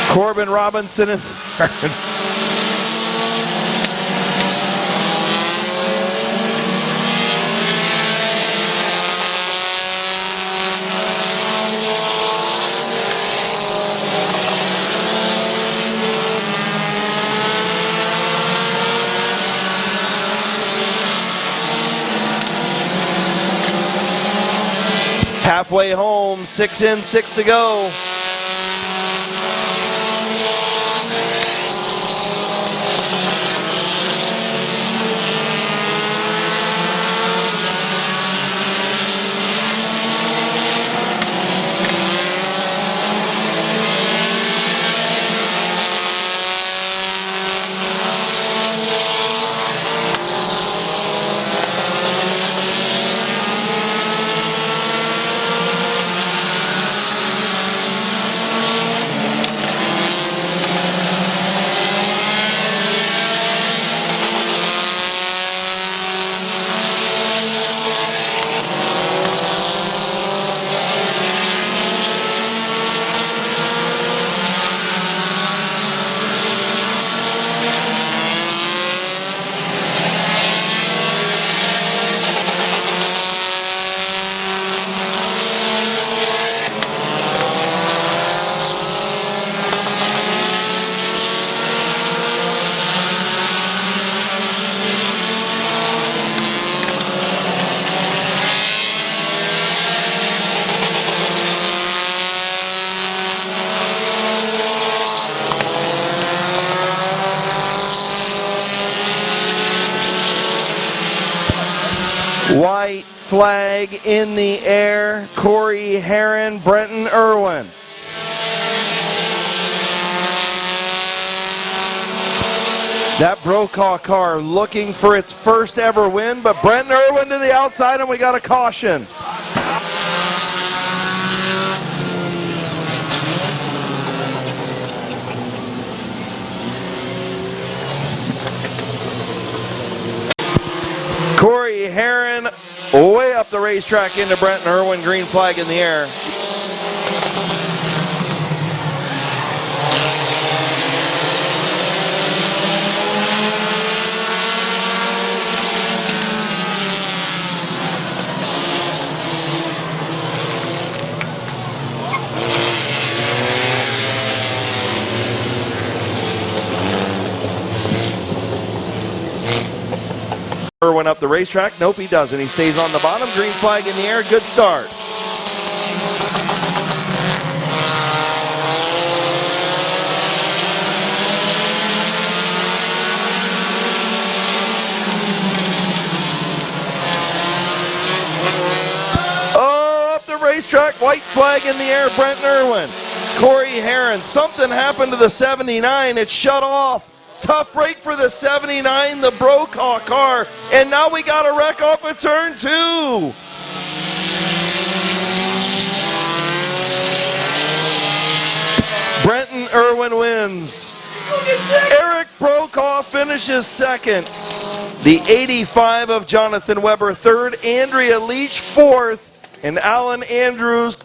[SPEAKER 1] Corbin Robinson in third. Halfway home, 6 in, 6 to go. White flag in the air. Corey Herron, Brenton Irwin. That Brokaw car looking for its first ever win, but Brenton Irwin to the outside, and we got a caution. Corey Herron way up the racetrack into Brenton Irwin, green flag in the air. Irwin up the racetrack. Nope, he doesn't. He stays on the bottom. Green flag in the air. Good start. Oh, up the racetrack. White flag in the air. Brenton Irwin. Corey Herron. Something happened to the 79. It shut off. Tough break for the 79, the Brokaw car, and now we got a wreck off of turn 2. Brenton Irwin wins. Eric Brokaw finishes second. The 85 of Jonathan Weber third, Andrea Leach fourth, and Alan Andrews